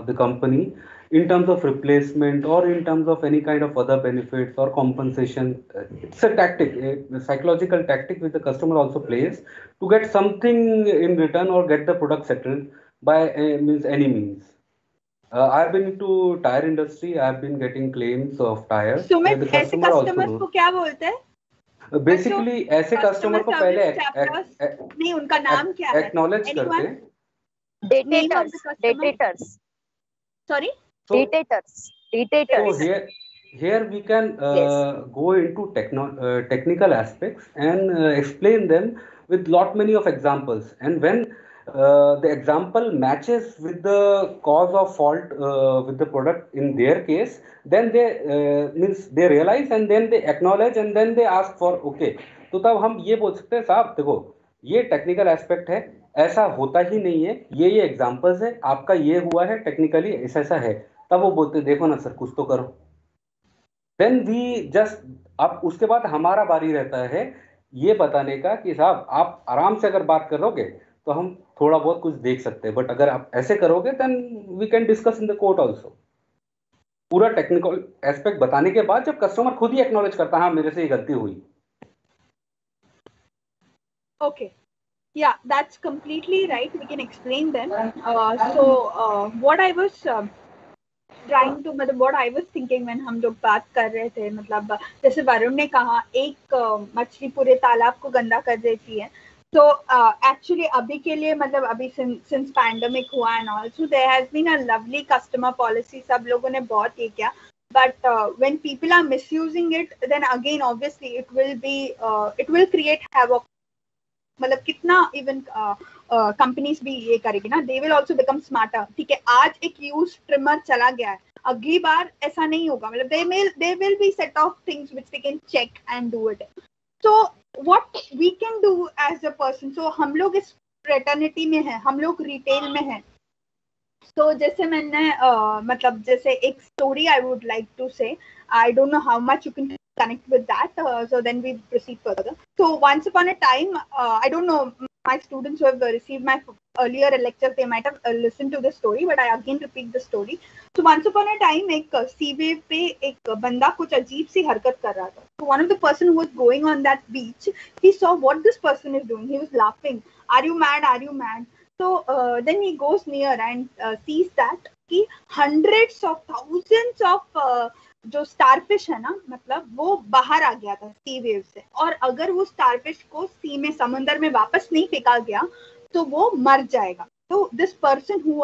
the company in terms of replacement or in terms of any kind of other benefits or compensation. It's a tactic, a psychological tactic which the customer also plays to get something in return or get the product settled by any means. I've been into tire industry. I've been getting claims of tires. Sumit, The ऐसे customer also customers knows. को क्या बोलते हैं? Basically ऐसे customer को पहले नहीं, उनका नाम क्या है? एक्नॉलेज करते हैं. Dictators. Sorry? Dictators. So here we can go into technical aspects and explain them with lot many of examples. And when the example matches with the cause of fault with the product in their case, then they means they realize and then they acknowledge and then they ask for okay. तो तब हम ये बोल सकते हैं साहब देखो ये टेक्निकल एस्पेक्ट है, ऐसा होता ही नहीं है, ये एग्जांपल्स है, आपका ये हुआ है टेक्निकली ऐसा ऐसा है. तब वो बोलते देखो ना सर कुछ तो करो. देन वी जस्ट अब उसके बाद हमारा बारी रहता है ये बताने का कि साहब आप आराम से अगर बात करोगे तो हम थोड़ा बहुत कुछ देख सकते हैं, बट अगर आप ऐसे करोगे then we can discuss in the court also. पूरा टेक्निकल एस्पेक्ट बताने के बाद जब कस्टमर खुद ही एक्नॉलेज करता हाँ मेरे से ये गलती हुई. Okay. Yeah, that's completely right. We can explain them. What I was trying to, मतलब what I was thinking when हम लोग बात कर रहे थे, मतलब जैसे वरुण ने कहा एक मछली पूरे तालाब को गंदा कर देती है. So actually अभी के लिए मतलब अभी since pandemic हुआ and also there has been a lovely customer policy. सब लोगों ने बहुत ये किया. But when people are misusing it, then again obviously it will create havoc. मतलब कितना इवन कंपनीज भी ये करेगी ना, they will also become smarter. ठीक है, आज एक यूज ट्रिमर चला गया है, अगली बार ऐसा नहीं होगा. मतलब they will be set of things which they can check and do it. So what we can do as a person, so हम लोग इस फ्रेटर्निटी में है, हम लोग रिटेल में है. तो जैसे मैंने मतलब जैसे एक story I would like to say, I don't know how much you can connect with that, so then we proceed further. So once upon a time, I don't know, my students who have received my earlier lectures, they might have listened to the story, but I again repeat the story. So once upon a time एक सीवे पे एक बंदा कुछ अजीब सी हरकत कर रहा था. So one of the person who was going on that beach, he saw what this person is doing. He was laughing. Are you mad? Are you mad? So then he goes near and sees that कि hundreds of thousands of जो starfish है ना, मतलब वो बाहर आ गया था सी wave से. और अगर वो स्टारफिश को सी में समंदर में वापस नहीं फेंका गया तो वो मर जाएगा. तो this person who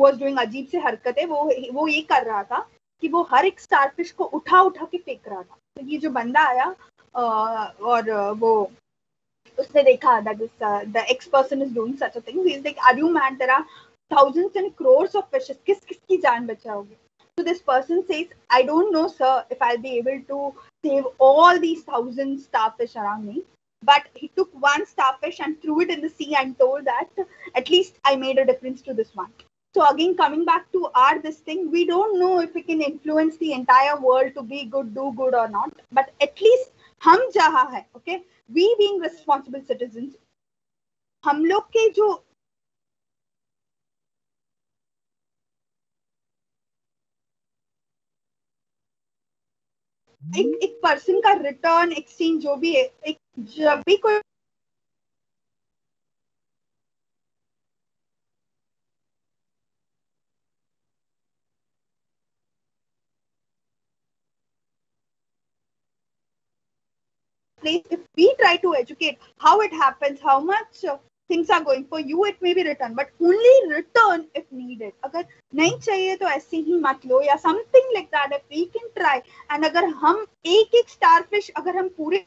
was doing अजीब से हरकतें, वो ये कर रहा था कि वो हर एक स्टारफिश को उठा के फेंक रहा था. तो ये जो बंदा आया और वो उसने देखा that the ex person is doing such a thing. He is like, are you mad? There are thousands and crores of fishes. किसकी जान बचाओगे? So this person says, I don't know, sir, if I'll be able to save all these 1,000 starfish around me. But he took one starfish and threw it in the sea and told that at least I made a difference to this one. So again, coming back to this thing, we don't know if we can influence the entire world to be good, do good or not. But at least हम जहाँ है, okay, we being responsible citizens, हम लोग के जो एक person का return exchange जो भी है, एक जब भी कोई place, if we try to educate how it happens, how much things are going. For you, it may be return, but only return if needed. अगर नहीं चाहिए तो ऐसे ही मत लो या something like that. If we can try, and अगर हम एक starfish अगर हम पूरे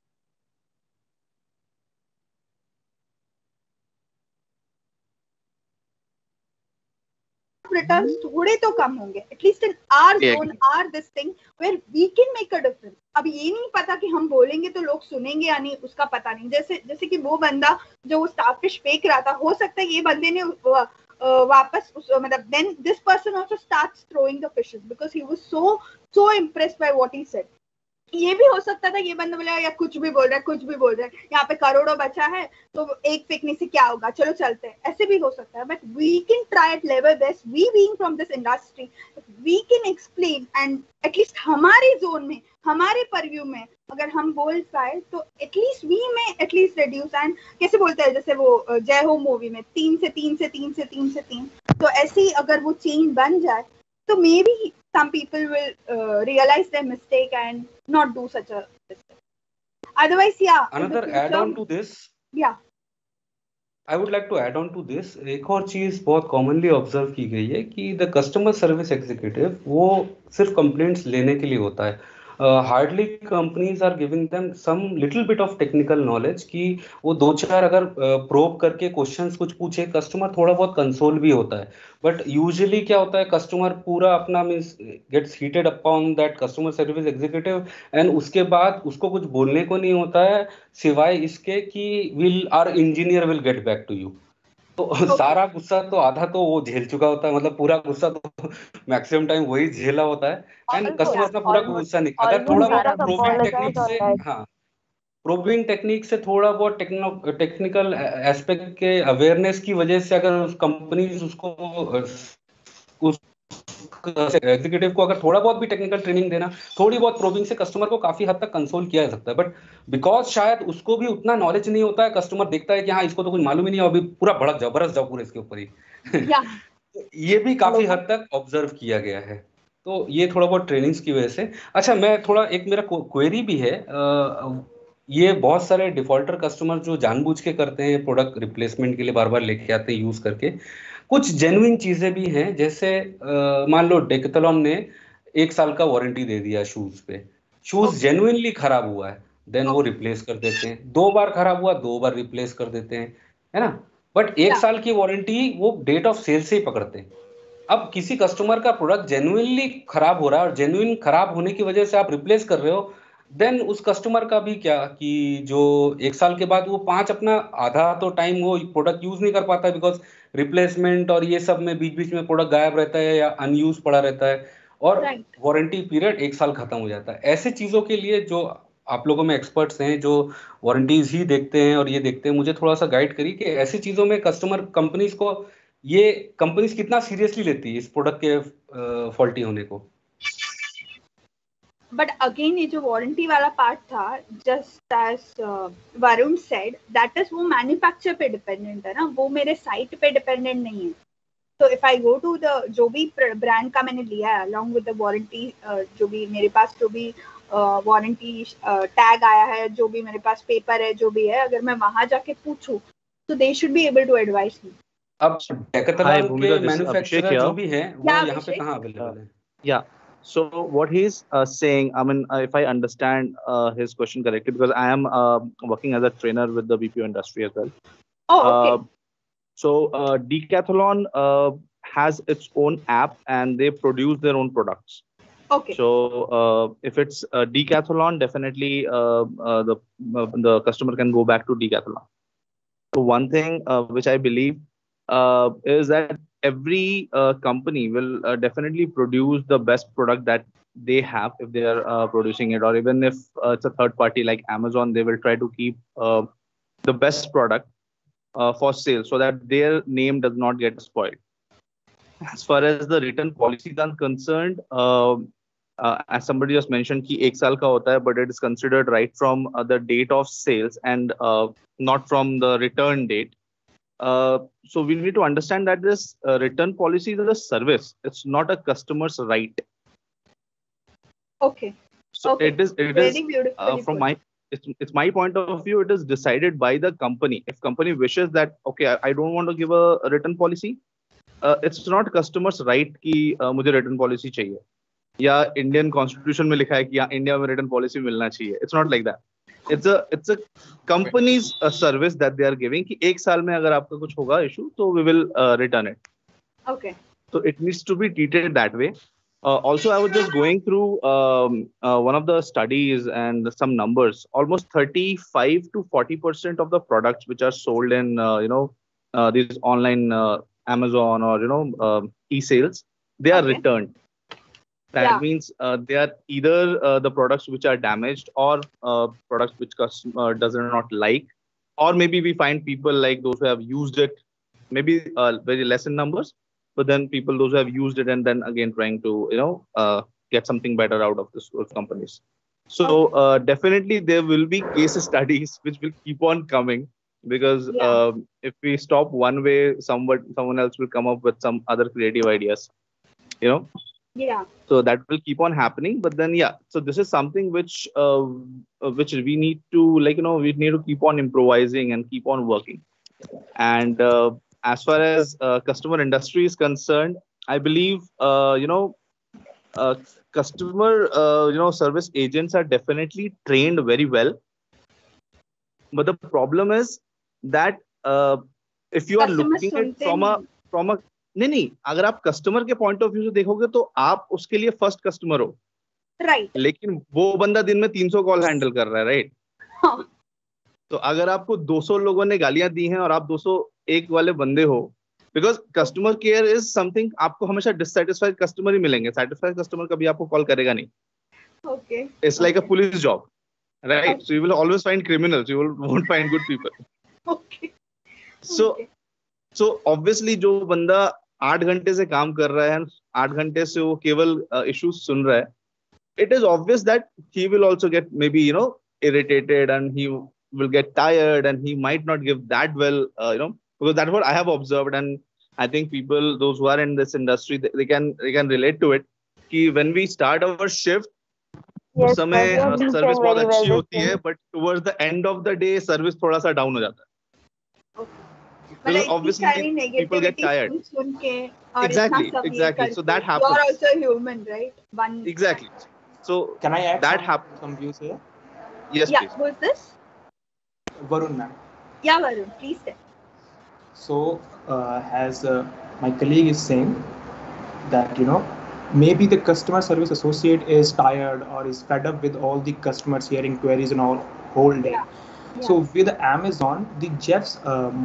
returns थोड़े तो कम होंगे. At least in our zone, our this thing where we can make a difference. अब ये नहीं पता कि हम बोलेंगे तो लोग सुनेंगे या नहीं, उसका पता नहीं. जैसे कि वो बंदा जो वो starfish फेंक रहा था, हो सकता है ये बंदे ने वापस मतलब then this person also starts throwing the fishes because he was so impressed by what he said. ये भी हो सकता था ये बंदा बोला या कुछ भी बोल रहा है, यहाँ पे करोड़ों बचा है तो एक फेंकने से क्या होगा, चलो चलते हैं, ऐसे भी हो सकता है. But we can try at level best, we being from this industry, we can explain and at least हमारे जोन में, हमारे परव्यू में अगर हम बोल पाए तो एटलीस्ट वी में एटलीस्ट रिड्यूस. एंड कैसे बोलते हैं जैसे वो जय हो मूवी में 3 से 3 से 3 से 3 से 3, तो ऐसे ही अगर वो चेन बन जाए तो may be some people will realize their mistake and not do such a mistake. Otherwise, yeah. Another add-on to this. Yeah. I would like to add on to this. एक और चीज बहुत commonly observe की गई है कि the customer service executive वो सिर्फ complaints लेने के लिए होता है. Hardly companies are giving them some little bit of technical knowledge कि वो 2-4 अगर probe करके questions कुछ पूछे, customer थोड़ा बहुत console भी होता है. But usually क्या होता है, customer पूरा अपना means gets heated upon that customer service executive and उसके बाद उसको कुछ बोलने को नहीं होता है सिवाय इसके कि our engineer will get back to you. तो सारा गुस्सा तो आधा तो वो झेल चुका होता है, मतलब पूरा गुस्सा तो मैक्सिमम टाइम वही झेला होता है. एंड कस्टमर का पूरा गुस्सा नहीं, अगर थोड़ा बहुत प्रोबिंग टेक्निक से, हाँ प्रोबिंग टेक्निक से थोड़ा बहुत टेक्निकल एस्पेक्ट के अवेयरनेस की वजह से अगर उस कंपनी उसको उस एग्जीक्यूटिव को अगर थोड़ा बहुत भी टेक्निकल ट्रेनिंग देना, थोड़ी बहुत प्रोबिंग से कस्टमर को काफी हद तक कंसोल किया जा सकता है. बट बिकॉज शायद उसको भी उतना नॉलेज नहीं होता है, कस्टमर देखता है कि हाँ इसको तो कुछ मालूम ही नहीं है, अभी पूरा भड़क जाओ, बरस जाओ पूरे इसके ऊपर ही. ये भी काफी हद तक ऑब्जर्व किया गया है. तो ये थोड़ा बहुत ट्रेनिंग्स की वजह से. अच्छा, मैं थोड़ा एक मेरा क्वेरी भी है. ये बहुत सारे डिफॉल्टर कस्टमर जो जानबूझ के करते हैं प्रोडक्ट रिप्लेसमेंट के लिए, बार बार लेके आते हैं यूज करके. कुछ जेन्युइन चीजें भी हैं, जैसे मान लो डेकेथलॉन ने 1 साल का वारंटी दे दिया शूज पे. शूज जेन्युइनली खराब हुआ है, देन वो रिप्लेस कर देते हैं. 2 बार खराब हुआ, 2 बार रिप्लेस कर देते हैं, है ना. बट 1 साल की वारंटी वो डेट ऑफ सेल से ही पकड़ते हैं. अब किसी कस्टमर का प्रोडक्ट जेन्युइनली खराब हो रहा है और जेन्युइन खराब होने की वजह से आप रिप्लेस कर रहे हो, देन उस कस्टमर का भी क्या कि जो 1 साल के बाद वो 5 अपना आधा तो टाइम वो प्रोडक्ट यूज नहीं कर पाता है, बिकॉज रिप्लेसमेंट और ये सब में बीच बीच में प्रोडक्ट गायब रहता है या अनयूज पड़ा रहता है और वारंटी पीरियड 1 साल खत्म हो जाता है. ऐसे चीजों के लिए जो आप लोगों में एक्सपर्ट्स हैं जो वारंटीज ही देखते हैं और ये देखते हैं, मुझे थोड़ा सा गाइड करिए कि ऐसी चीजों में कस्टमर कंपनीज को, ये कंपनीज कितना सीरियसली लेती है इस प्रोडक्ट के फॉल्टी होने को. बट अगेन ये जो वारंटी वाला पार्ट था, just as Varun said, that is वो मैन्युफैक्चर पे डिपेंडेंट है ना, वो मेरे साइट पे डिपेंडेंट नहीं है. तो if I go to the जो भी ब्रांड का मैंने लिया है अलॉन्ग विद द वारंटी, जो भी मेरे पास जो भी वारंटी टैग आया है, जो भी मेरे पास पेपर है, जो भी है, अगर मैं वहां जाके पूछूं तो they should be able to advice me. अब डेकेथलॉन के मैन्युफैक्चरर जो भी हैं वो यहाँ पे कहाँ अवेलेबल है? या So what he's saying, I mean, if I understand his question correctly, because I am working as a trainer with the BPO industry as well. Oh, okay. So Decathlon has its own app and they produce their own products. Okay. So if it's Decathlon, definitely the customer can go back to Decathlon. So one thing which I believe is that every company will definitely produce the best product that they have if they are producing it, or even if it's a third party like Amazon, they will try to keep the best product for sale so that their name does not get spoiled. As far as the return policies are concerned, as somebody just mentioned, कि 1 साल का होता है, but it is considered right from the date of sales and not from the return date. So we need to understand that this return policy is a service. It's not a customer's right. Okay. So okay. it is very beautiful. From my it's my point of view, it is decided by the company. If company wishes that, okay, I don't want to give a written policy, it's not customer's right कि मुझे written policy चाहिए या Indian Constitution में लिखा है कि India में written policy मिलना चाहिए. It's not like that. It's a company's service that they are giving कि एक साल में अगर आपका कुछ होगा issue, so we will return it. Okay. So it needs to be treated that way. Also, I was just going through one of the studies and some numbers. Almost 35 to 40% of the products which are sold in these online Amazon or e-sales, they are returned. That means they are either the products which are damaged or products which customer does not like, or maybe we find people like those who have used it, maybe very less in numbers, but then people those who have used it and then again trying to get something better out of those companies. So definitely there will be case studies which will keep on coming, because if we stop one way, someone else will come up with some other creative ideas, Yeah. So that will keep on happening. But then so this is something which we need to we need to keep on improvising and keep on working. And as far as customer industry is concerned, I believe customer service agents are definitely trained very well. But the problem is that if you are looking at from a नहीं, अगर आप customer के point of view से देखोगे तो आप उसके लिए फर्स्ट कस्टमर हो, राइट लेकिन वो बंदा दिन में 300 कॉल हैंडल कर रहा है, राइट? तो अगर आपको 200 लोगों ने गालियां दी हैं और आप 201 वाले बंदे हो, because customer care is something, आपको हमेशा डिससैटिस्फाइड कस्टमर ही मिलेंगे, सैटिस्फाइड कस्टमर कभी आपको कॉल करेगा नहीं. Okay, it's like a police job, right? So you will always find criminals, you won't find good people. Okay, so obviously जो बंदा 8 घंटे से काम कर रहा है, 8 घंटे से वो केवल इश्यूज सुन रहा है, it is obvious that he will also get maybe irritated, and he will get tired, and he might not give that well, because that's what I have observed. And I think people, those who are in this industry, they can relate to it, कि when we start our shift, उस समय service बहुत अच्छी होती है, but towards the end of the day service थोड़ा सा down हो जाता है. Because obviously people get tired. Exactly. So that happens. You are also human, right? Exactly. So can I add that happens. Some views here? Yes, please. Who is this? Varun, ma'am. Yeah, Varun, please tell. So as my colleague is saying that maybe the customer service associate is tired or is fed up with all the customers hearing queries and all whole day. Yeah. So with Amazon, the Jeff's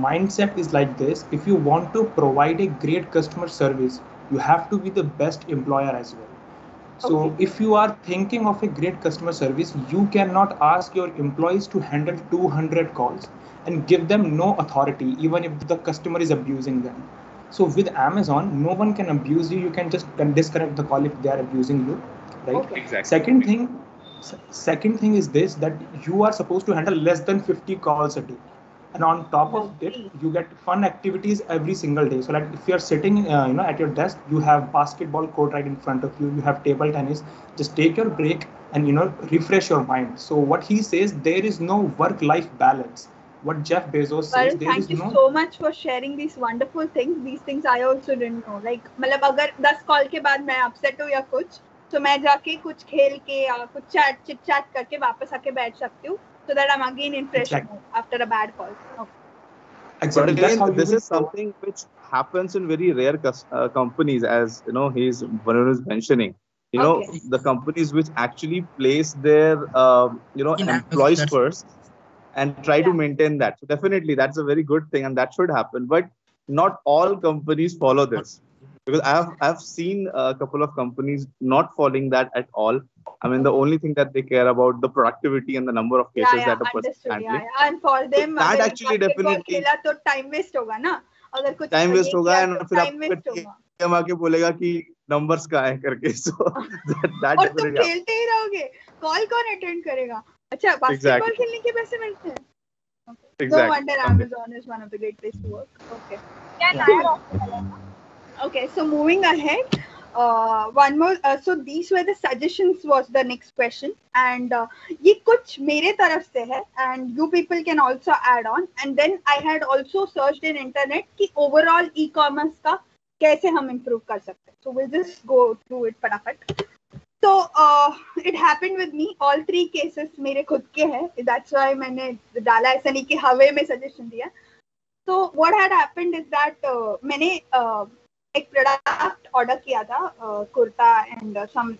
mindset is like this: if you want to provide a great customer service, you have to be the best employer as well. So if you are thinking of a great customer service, you cannot ask your employees to handle 200 calls and give them no authority, even if the customer is abusing them. So with Amazon, no one can abuse you. You can just disconnect the call if they are abusing you, right? Okay. Exactly. Second thing is this, that you are supposed to handle less than 50 calls a day, and on top of it you get fun activities every single day. So like if you are sitting at your desk, you have basketball court right in front of you, you have table tennis, just take your break and refresh your mind. So what he says, there is no work-life balance. What Jeff Bezos says, thank you so much for sharing these wonderful things. These things I also didn't know. Like मतलब अगर 10 call के बाद मैं upset हूँ या कुछ, तो मैं जाके कुछ खेल के या कुछ चिट चैट करके वापस आके बैठ सकती हूँ, so that I'm again in fresh mood after a bad call. Okay. Exactly. But again, this is something which happens in very rare companies, as Varun is mentioning. The companies which actually place their employees first and try to maintain that. So definitely that's a very good thing, and that should happen. But not all companies follow this. Because I've seen a couple of companies not following that at all. I mean, the only thing that they care about the productivity and the number of cases that a person is handling. And for them, that actually definitely खेला तो time waste होगा ना. अगर कुछ time waste होगा, and फिर आपको आके बोलेगा कि numbers कहाँ है करके. So that और तुम खेलते ही रहोगे. Call कौन attend करेगा? अच्छा, basketball खेलने के पैसे मिलते हैं. No wonder Amazon is one of the great places to work. Okay. Okay, so moving ahead, one more. So these were the suggestions. Was the next question, and ये कुछ मेरे तरफ से है, and you people can also add on. And then I had also searched in internet कि overall e-commerce का कैसे हम improve कर सकते हैं. So we'll just go through it फटाफट. So it happened with me. All 3 cases मेरे खुद के हैं. That's why मैंने डाला, ऐसा नहीं कि हवे में suggestion दिया. So what had happened is that मैंने एक प्रोडक्ट ऑर्डर किया था, kurta and some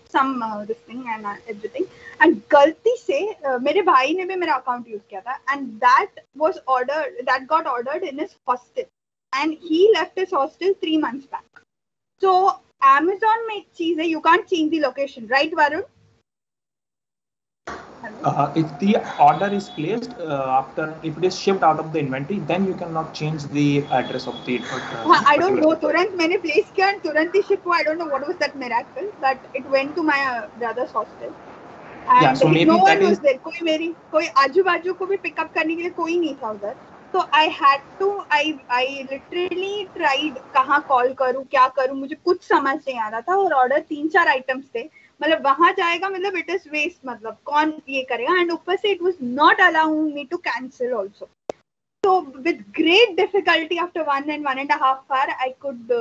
this thing and everything, and गलती से मेरे भाई ने भी मेरा अकाउंट यूज किया था, and that got ordered in his hostel and he left his hostel 3 months back. So Amazon में एक चीज है, you can't change the location, right Varun? If the order is placed if it is shipped out of the inventory, then you cannot change the address of the I don't know, तुरंत मैंने place किया and तुरंत ही ship हुआ. I don't know what was that miracle, but it went to my brother's hostel and yeah, so maybe no one was is... there. कोई आजू बाजू को भी पिक अप करने के लिए कोई नहीं था उधर. तो I literally tried कहाँ कॉल करूँ, क्या करूँ, मुझे कुछ समझ नहीं आ रहा था. और ऑर्डर 3-4 आइटम्स थे, मतलब वहां जाएगा, मतलब इट इज वेस्ट, मतलब कौन ये करेगा. एंड ऊपर से it was not allowing me to cancel also. So with great difficulty after 1.5 hour I could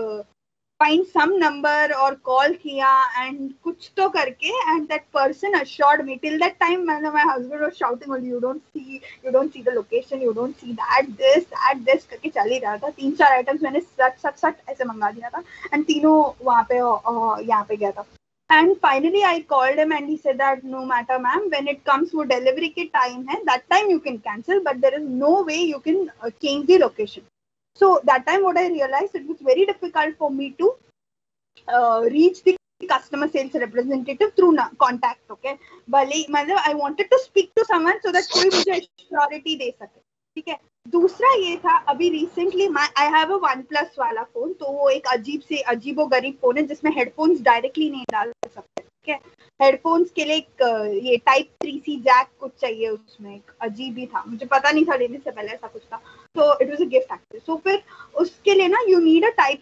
find some number और कॉल किया एंड कुछ तो करके, and that person assured me. Till that time my husband was shouting only, you don't see the location, you don't see that this करके चल ही रहा था. 3-4 items मैंने सट ऐसे मंगा दिया था एंड तीनों वहाँ पे यहाँ पे गया था. And finally I called him and he said that no matter ma'am, when it comes to delivery के time है, that time you can cancel, but there is no way you can change the location. So that time what I realized, it was very difficult for me to reach the customer sales representative through contact. Okay, भले मतलब I wanted to speak to someone so that कोई मुझे surety दे सके. ठीक है. दूसरा ये था, अभी recently I have a OnePlus वाला फोन, तो वो एक अजीबो गरीब फोन है जिसमें हेडफोन्स डायरेक्टली नहीं डाल सकते. ठीक है. हेडफोन्स के लिए एक ये टाइप 3C जैक कुछ चाहिए, उसमें एक अजीब ही था, मुझे पता नहीं था लेने से पहले ऐसा कुछ था. तो it was a gift actually. So फिर उसके लिए ना you need a type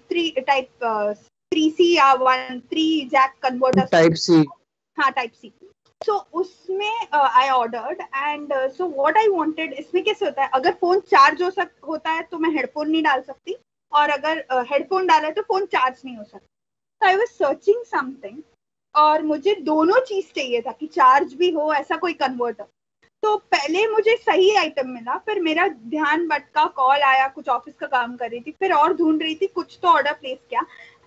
3C या 3 जैक कन्वर्टर, टाइप C. हाँ, टाइप C. So उसमें I ordered and so what I wanted, इसमें कैसे होता है, अगर फोन चार्ज होता है तो मैं हेडफोन नहीं डाल सकती, और अगर हेडफोन डाला है तो फोन चार्ज नहीं हो सकता. तो I was searching something और मुझे दोनों चीज चाहिए था कि चार्ज भी हो, ऐसा कोई कन्वर्टर. तो पहले मुझे सही आइटम मिला, फिर मेरा ध्यान भटका, कॉल आया, कुछ ऑफिस का काम कर रही थी, फिर और ढूंढ रही थी, कुछ तो ऑर्डर प्लेस किया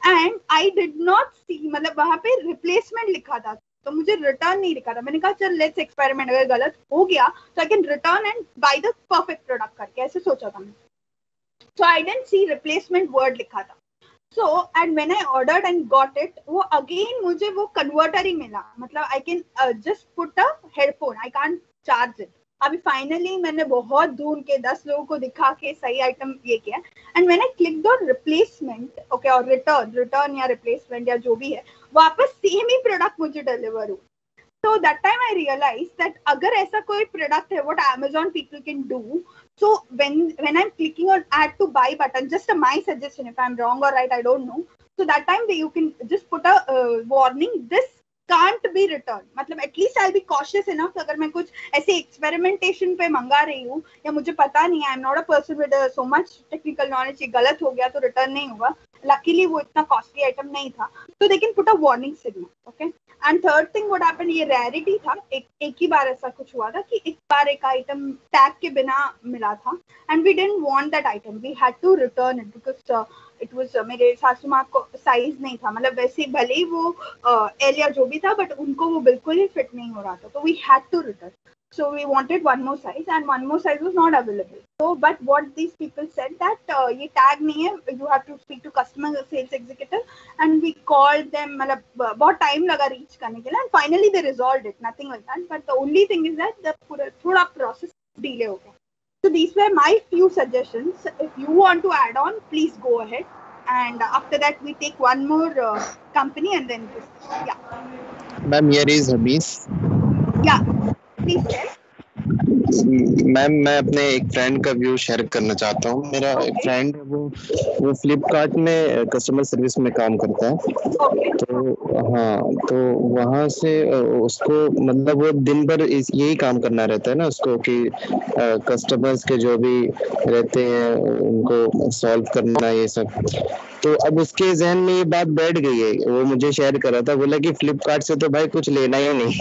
एंड आई डिड नॉट सी, मतलब वहां पे रिप्लेसमेंट लिखा था तो मुझे रिटर्न नहीं लिखा था. मैंने कहा चल लेट्स एक्सपेरिमेंट, अगर गलत हो गया तो I can return and buy the perfect product करके, ऐसे सोचा था मैं. So I didn't see replacement word लिखा था. So and when I ordered and got it, वो अगेन मुझे वो कन्वर्टर ही मिला, मतलब I can just put a headphone, I can't charge it. अभी फाइनली मैंने बहुत ढूंढ के 10 लोगों को दिखा के सही आइटम ये किया and when I click the replacement okay और रिटर्न या रिप्लेसमेंट या जो भी है, वापस सेम ही प्रोडक्ट मुझे डिलीवर हुआ. So that time I realized that अगर ऐसा कोई प्रोडक्ट है, what Amazon people can do, so when I'm clicking on add to buy button, just my suggestion, if I'm wrong or right I don't know, so that time you can just put a warning, this can't be returned. मतलब at least I'll be cautious enough, अगर मैं कुछ ऐसे experimentation पे मंगा रही हूँ या मुझे पता नहीं है, I am not a person with so much technical knowledge, ये गलत हो गया तो रिटर्न नहीं होगा. लकीली वो इतना कॉस्टली आइटम नहीं था, तो they can put a warning signal. Okay. And third thing what happened, ये रेयरिटी था, एक ही बार ऐसा कुछ हुआ था कि एक बार एक आइटम टैग के बिना मिला था and we didn't want that item, we had to return it because it was मेरे सासू माँ को साइज नहीं था, मतलब वैसे भले ही वो एल या जो भी था, बट उनको वो बिल्कुल ही फिट नहीं हो रहा था, तो we had to return. So we wanted one more size and one more size was not available. So but what these people said that ये tag नहीं है, you have to speak to customer sales executive, and we called them, मतलब बहुत time लगा reach करने के लिए, and finally they resolved it, nothing like that. But the only thing is that the थोड़ा process delay हो गया. So these were my few suggestions. If you want to add on, please go ahead. And after that we take one more company and then this. Yeah. Ma'am, here is Habis. Yeah. Please tell. Ma'am मैं अपने एक friend का view share करना चाहता हूँ। मेरा एक friend है, वो फ्लिपकार्ट में कस्टमर सर्विस में काम करता है। तो हाँ, तो वहाँ से उसको मतलब वो दिन भर यही काम करना रहता है ना उसको, कि कस्टमर्स के जो भी रहते हैं उनको सॉल्व करना, ये सब। तो अब उसके जहन में ये बात बैठ गई है, वो मुझे शेयर कर रहा था, बोला कि फ्लिपकार्ट से तो भाई कुछ लेना ही नहीं।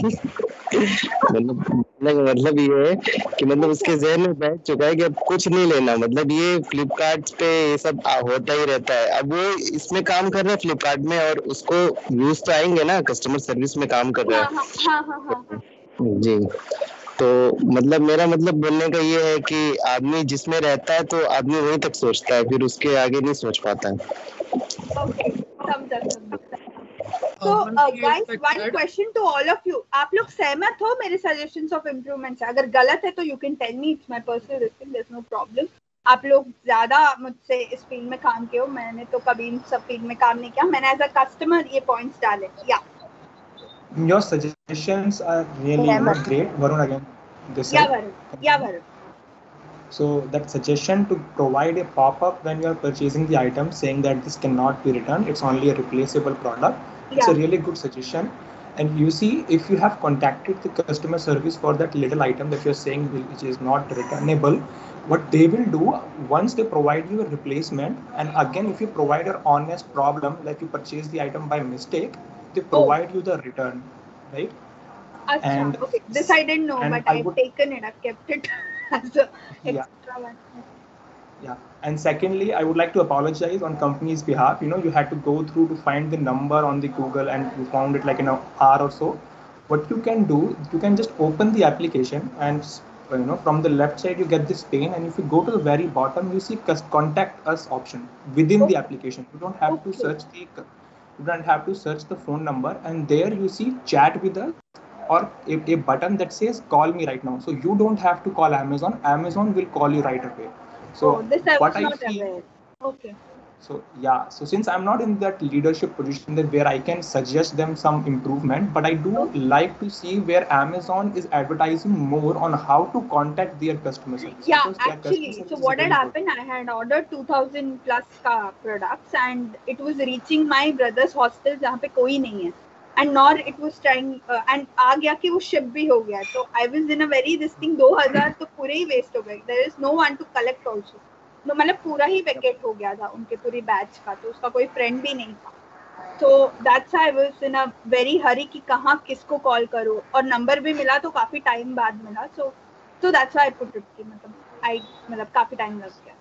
मतलब ये है कि मतलब उसके जहन में बैठ चुका है कि अब कुछ नहीं लेना, मतलब ये फ्लिपकार्ट पे ये सब होता ही रहता है। अब वो इसमें काम कर रहा है फ्लिपकार्ट में, और उसको व्यूज तो आएंगे ना, कस्टमर सर्विस में काम कर रहा है। जी, तो मतलब मेरा मतलब बोलने का ये है कि आदमी जिसमें रहता है तो आदमी वहीं तक सोचता है, फिर उसके आगे नहीं सोच पाता है। So guys, one question to all of you. आप लोग सहमत हो मेरे suggestions of improvements? अगर गलत है तो you can tell me, it's my personal thing, there's no problem. आप लोग ज्यादा मुझसे इस फील्ड में काम किए हो, मैंने तो कभी इन सब फील्ड में काम नहीं किया, मैंने एज अ कस्टमर ये पॉइंट्स डाले। या Your suggestions are really great. Varun again. Yeah, Varun. So that suggestion to provide a pop-up when you are purchasing the item saying that this cannot be returned, it's only a replaceable product. It's a really good suggestion. And you see, if you have contacted the customer service for that little item that you're saying which is not returnable, what they will do once they provide you a replacement, and again if you provide an honest problem, like you purchase the item by mistake, they provide you the return, right? And okay, this I didn't know, but I've taken it, I've kept it as a extra one. Yeah, and secondly, I would like to apologize on company's behalf. You know, you had to go through to find the number on the Google, and you found it like in an hour or so. What you can do, you can just open the application, and from the left side you get this pane, and if you go to the very bottom, you see contact us option within the application. You don't have to search the phone number, and there you see chat with us, or a button that says call me right now. So you don't have to call Amazon. Amazon will call you right away. So this I was not aware. Okay. So yeah, so since I'm not in that leadership position that where I can suggest them some improvement, but I do like to see where Amazon is advertising more on how to contact their customers. Yeah, actually, so what had happened, I had ordered 2000 plus products, and it was reaching my brother's hostel जहाँ पे कोई नहीं है, and nor it was trying and आ गया कि वो ship भी हो गया, so I was in a very this thing 2000 तो पूरे ही waste हो गए. There is no one to collect also. तो मतलब पूरा ही पैकेट हो गया था उनके पूरी बैच का, तो उसका कोई फ्रेंड भी नहीं था. So that's why I was in a very hurry कि कहाँ किसको कॉल करूँ, और नंबर भी मिला तो काफी टाइम बाद मिला. So that's why I put it कि मतलब काफी टाइम लग गया.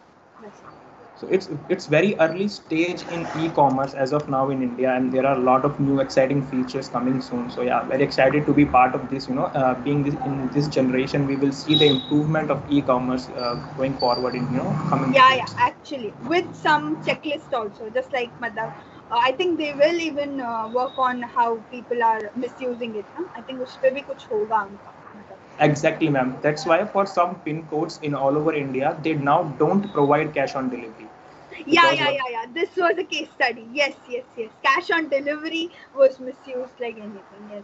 So it's very early stage in e-commerce as of now in India, and there are a lot of new exciting features coming soon. So yeah, very excited to be part of this. Being in this generation, we will see the improvement of e-commerce going forward in coming. Yeah, actually with some checklist also, just like Madhav. I think they will even work on how people are misusing it. I think उस पे भी कुछ होगा उनका. Exactly, ma'am. That's why for some pin codes in all over India, they now don't provide cash on delivery. Yeah. This was a case study. Yes. Cash on delivery was misused like anything. Yes.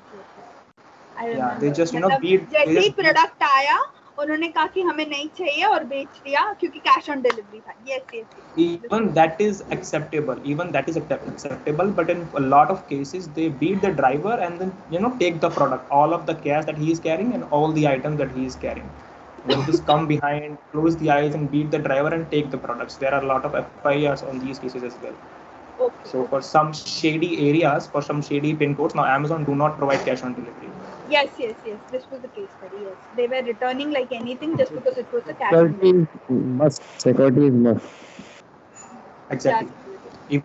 I remember. Yeah, they just जैसे ही product आया उन्होंने कहा कि हमें नहीं चाहिए और बेच दिया क्योंकि कैश ऑन डिलीवरी था. Yes. Even that is acceptable. But in a lot of cases, they beat the driver and then take the product, all of the cash that he is carrying and all the items that he is carrying. They'll just come behind, close the eyes, and beat the driver and take the products. There are a lot of FIRs on these cases as well. Okay. So for some shady areas, for some shady pin codes, now Amazon do not provide cash on delivery. Yes. This was the case study. Yes, they were returning like anything just because it was a cash on delivery. Security is must. Exactly.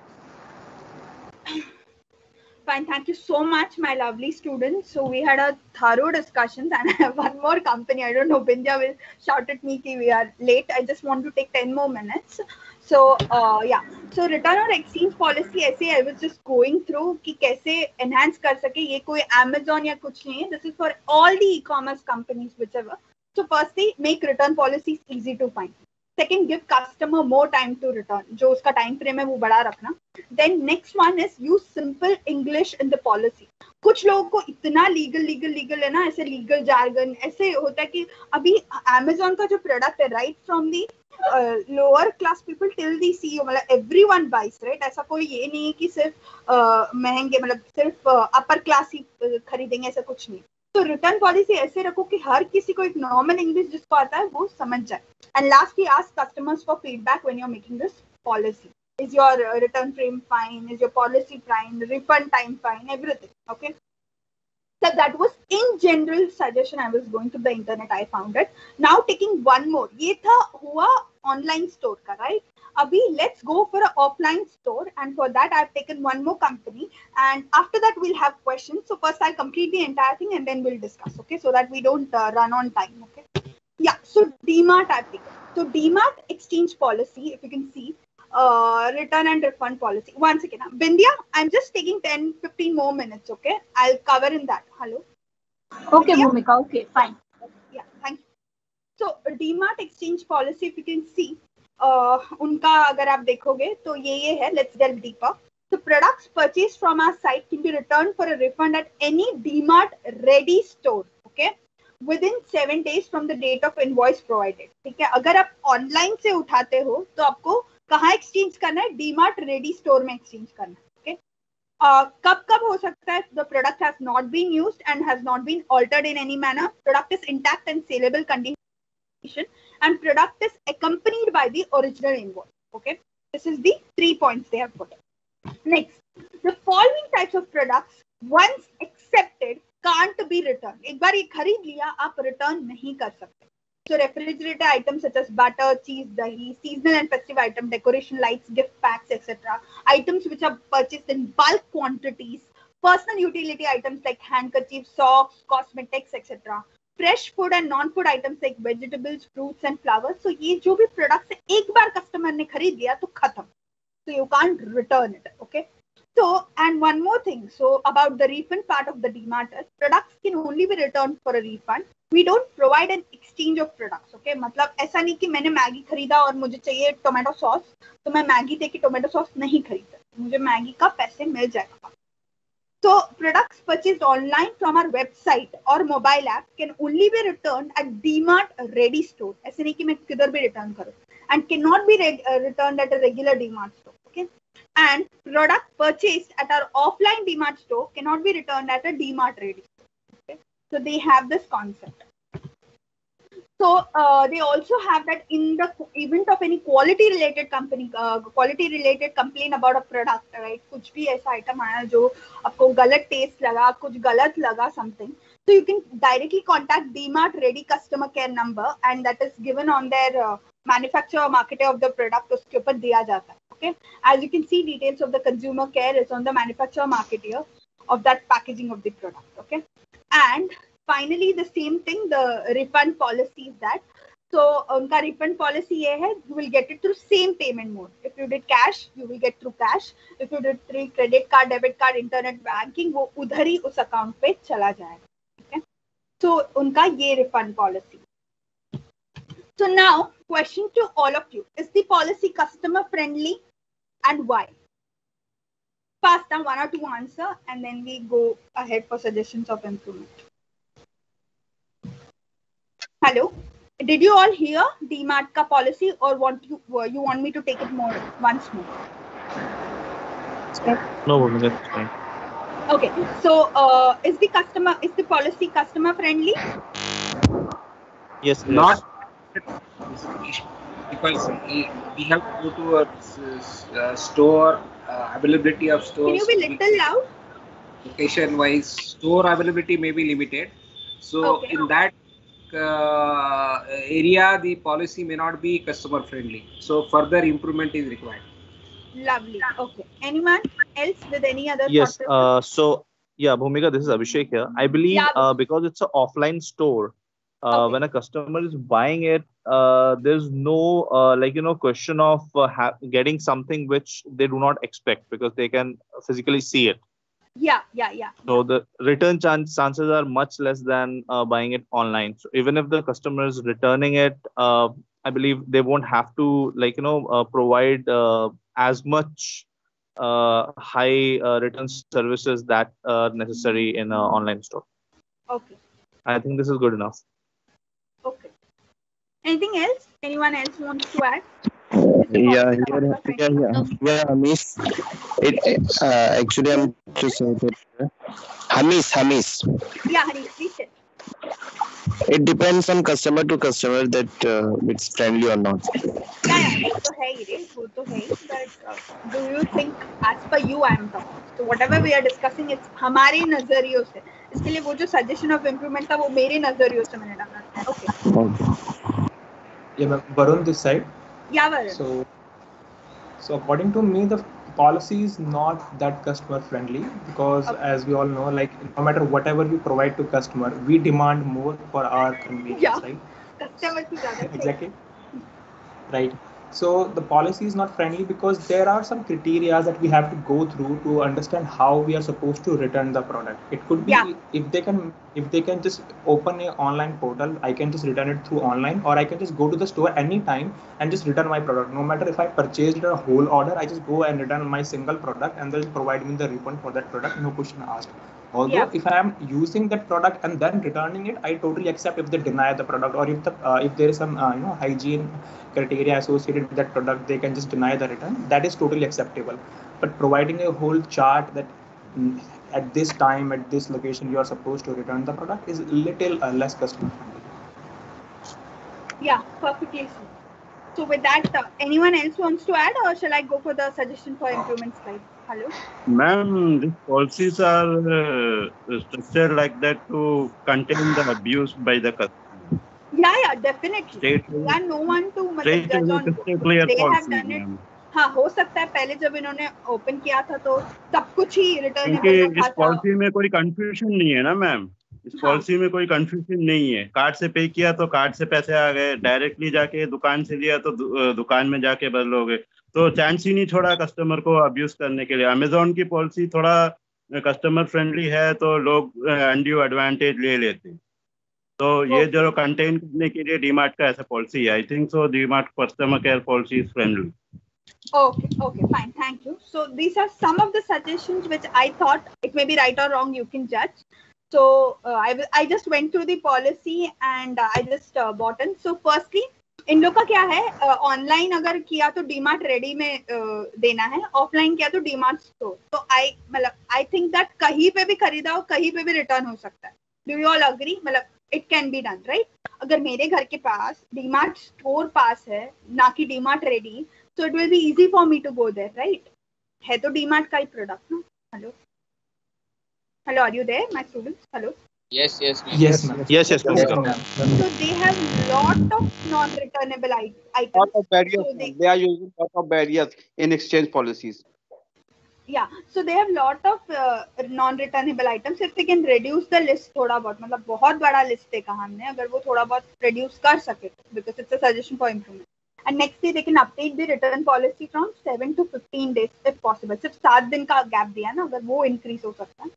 Fine, thank you so much, my lovely students. So we had a thorough discussion, and I have one more company. I don't know, Bindya will shout at me कि we are late. I just want to take 10 more minutes. So So return or exchange policy ऐसे I was just going through कि कैसे enhance कर सके. ये कोई Amazon या कुछ नहीं है. This is for all the e-commerce companies, whichever. So firstly, make return policies easy to find. Second, give customer more time to return. जो उसका time frame है वो बड़ा रखना. Then next one is use simple English in the policy. कुछ लोगों को इतना लीगल है ना, ऐसे लीगल जार्गन ऐसे होता है कि अभी अमेजोन का जो प्रोडक्ट है, right from the lower class people till the CEO, मतलब एवरीवन बाइस, राइट? ऐसा कोई ये नहीं है कि सिर्फ महंगे, मतलब सिर्फ अपर क्लास ही खरीदेंगे, ऐसा कुछ नहीं। तो रिटर्न पॉलिसी ऐसे रखो कि हर किसी को एक नॉर्मल इंग्लिश जिसको आता है वो समझ जाए। And lastly ask customers for feedback when you are making this policy. Is your return frame fine? Is your policy fine? Refund time fine? Everything. Okay. So that was in general suggestion. I was going to the internet. I found it. Now taking one more. ये था हुआ online store का, right? Abhi let's go for an offline store, and for that I've taken one more company, and after that we'll have questions. So first I'll complete the entire thing and then we'll discuss. Okay, so that we don't run on time. Okay. Yeah. So DMart I've taken. So DMart exchange policy, if you can see. Return and refund policy. One second. Bindya, I'm just taking 10-15 more minutes, okay? I'll cover in that. Hello? Okay, Bhumika. Okay, fine. Yeah, thank you. So, DMart exchange policy, if you can see, उनका अगर आप देखोगे तो ये है. Let's delve deeper. So, products purchased from our site can be returned for a refund at any DMart ready store, okay? Within 7 days from the date of invoice provided. ठीक है? अगर आप ऑनलाइन से उठाते हो तो आपको कहाँ एक्सचेंज करना है? डीमार्ट रेडी स्टोर में एक्सचेंज करना है. ओके. कब कब हो सकता है? The product has not been used and has not been altered in any manner, product is intact and saleable condition, and product is accompanied by the original invoice. Okay, this is the 3 points they have put. Next, the following types of products once accepted can't be returned. एक बार ये खरीद लिया, आप return नहीं कर सकते. So refrigerated items such as butter, cheese, dahi, seasonal and festive items, decoration lights, gift packs, etc. Items which are purchased in bulk quantities, personal utility items like handkerchiefs, socks, cosmetics, etc. Fresh food and non-food items like vegetables, fruits and flowers. So ये जो भी products है, एक बार customer ने खरीद लिया तो खत्म. So you can't return it. Okay. So, and one more thing. So about the refund part of the DMart, products can only be returned for a refund. We don't provide an exchange of products. Okay, मतलब ऐसा नहीं कि मैंने Maggi खरीदा और मुझे चाहिए tomato sauce, तो मैं मैगी देके टोमेटो सॉस नहीं खरीदता, मुझे मैगी का पैसे मिल जाएगा. So products purchased online from our website or mobile app can only be returned at DMart ready store. ऐसे नहीं कि मैं किधर भी रिटर्न करूँ, and cannot be returned at a regular DMart store. Okay. And product purchased at our offline DMart store cannot be returned at a DMart ready store. Okay? So they have this concept. So they also have that in the event of any quality related complaint about a product, right? कुछ भी ऐसा item आया जो आपको गलत taste लगा, कुछ गलत लगा something, so you can directly contact DMart ready customer care number, and that is given on their manufacturer or marketer of the product. उसके ऊपर दिया जाता है. Okay, as you can see, details of the consumer care is on the manufacturer marketer of that packaging of the product. Okay, and finally the same thing, the refund policy is that. So उनका refund policy ये है, you will get it through same payment mode. If you did cash, you will get through cash. If you did through credit card, debit card, internet banking, वो उधर ही उस account पे चला जाएगा. Okay, so उनका ये refund policy. So now, question to all of you: is the policy customer friendly, and why? Fast, 1 or 2 answer, and then we go ahead for suggestions of improvement. Hello, did you all hear DMart ka policy, or you want me to take it once more? No, that's fine. Okay, so is the policy customer friendly? Yes, not because we have to go to a store, availability of stores. Can you be little loud? Location wise, store availability may be limited. So in that area, the policy may not be customer friendly. So further improvement is required. Lovely. Okay. Anyone else with any other? Yes. So yeah, Bhumika, this is Abhishek here. I believe because it's an offline store, when a customer is buying it, there's no question of getting something which they do not expect, because they can physically see it. Yeah. So the return chances are much less than buying it online. So even if the customer is returning it, I believe they won't have to provide as much high return services that are necessary in an online store. Okay. I think this is good enough. Okay. Anything else? Anyone else wants to add? Yeah, Hamish. Actually, I'm to say that Hamish. Yeah, Harish, please say. It depends on customer to customer that it's friendly or not. Yeah, वो तो है ही रे, वो तो है ही. But do you think, as per you, I am talking. So whatever we are discussing, it's हमारे नजरियों से. इसके लिए वो जो suggestion of improvement था, वो मेरे नजरियों से मैंने डाला है. Okay. Yeah, Varun this side. Yeah, Varun. So according to me, the policy is not that customer friendly because as we all know, like no matter whatever we provide to customer, we demand more for our convenience, right? Customer to ज़्यादा. Exactly. Right. So the policy is not friendly because there are some criteria that we have to go through to understand how we are supposed to return the product. It could be if they can just open an online portal, I can just return it through online, or I can just go to the store anytime and just return my product. No matter if I purchased a whole order, I just go and return my single product and they'll provide me the refund for that product, no question asked. Although if I am using that product and then returning it, I totally accept if they deny the product, or if there is some hygiene criteria associated with that product, they can just deny the return. That is totally acceptable. But providing a whole chart that at this time, at this location, you are supposed to return the product is little less customer friendly. Yeah, perfectly so. So with that, anyone else wants to add, or shall I go for the suggestion for improvement slide? Hello? Ma'am, these policies are structured like that to contain the abuse by the customer. Yeah, definitely. And no one to judge on. They have done it. हाँ, हो सकता है पहले जब इन्होंने open किया था तो सब कुछ ही रिटर्नेबल था. क्योंकि इस पॉलिसी में कोई कंफ्यूजन नहीं है ना मैम. इस पॉलिसी में कोई कंफ्यूजन नहीं है. कार्ड से पे किया तो कार्ड से पैसे आ गए, डायरेक्टली जाके दुकान से लिया तो दुकान में जाके बदलोगे, तो चांस ही नहीं छोड़ा कस्टमर को अब्यूज करने के लिए. अमेजोन की पॉलिसी थोड़ा कस्टमर फ्रेंडली है तो लोग अनड्यू एडवांटेज ले लेते. तो ये जो कंटेन करने के लिए डीमार्ट का ऐसा पॉलिसी है. I think so DMart customer care policy is friendly. Okay, fine, thank you. So these are some of the suggestions which I thought, it may be right or wrong, you can judge. So I just went through the policy and I just bought in. So firstly, इन लोग का क्या है, online अगर किया तो DMart ready में देना है, ऑफलाइन किया तो डीमार्ट स्टोर. तो आई थिंक दैट कहीं पे भी खरीदा हो कहीं पे भी रिटर्न हो सकता है. Do you all agree? मतलब it can be done, right? अगर मेरे घर के पास डीमार्ट स्टोर पास है ना कि DMart ready, so it will be easy for me to go there, right? है तो डीमार्ट का ही प्रोडक्ट ना. Hello, are you there, my students? Hello. Yes, ma'am. Yes, So they have lot of non-returnable items. Lot of barriers. So they are using lot of barriers in exchange policies. Yeah, so they have lot of non-returnable items. If they can reduce the list थोड़ा बहुत, मतलब बहुत बड़ा list देखा हमने, अगर वो थोड़ा बहुत reduce कर सके, because it's a suggestion for improvement. And next day they can update the return policy from 7 to 15 days if possible. सिर्फ 7 दिन का गैप दिया ना, अगर वो increase हो सकता है.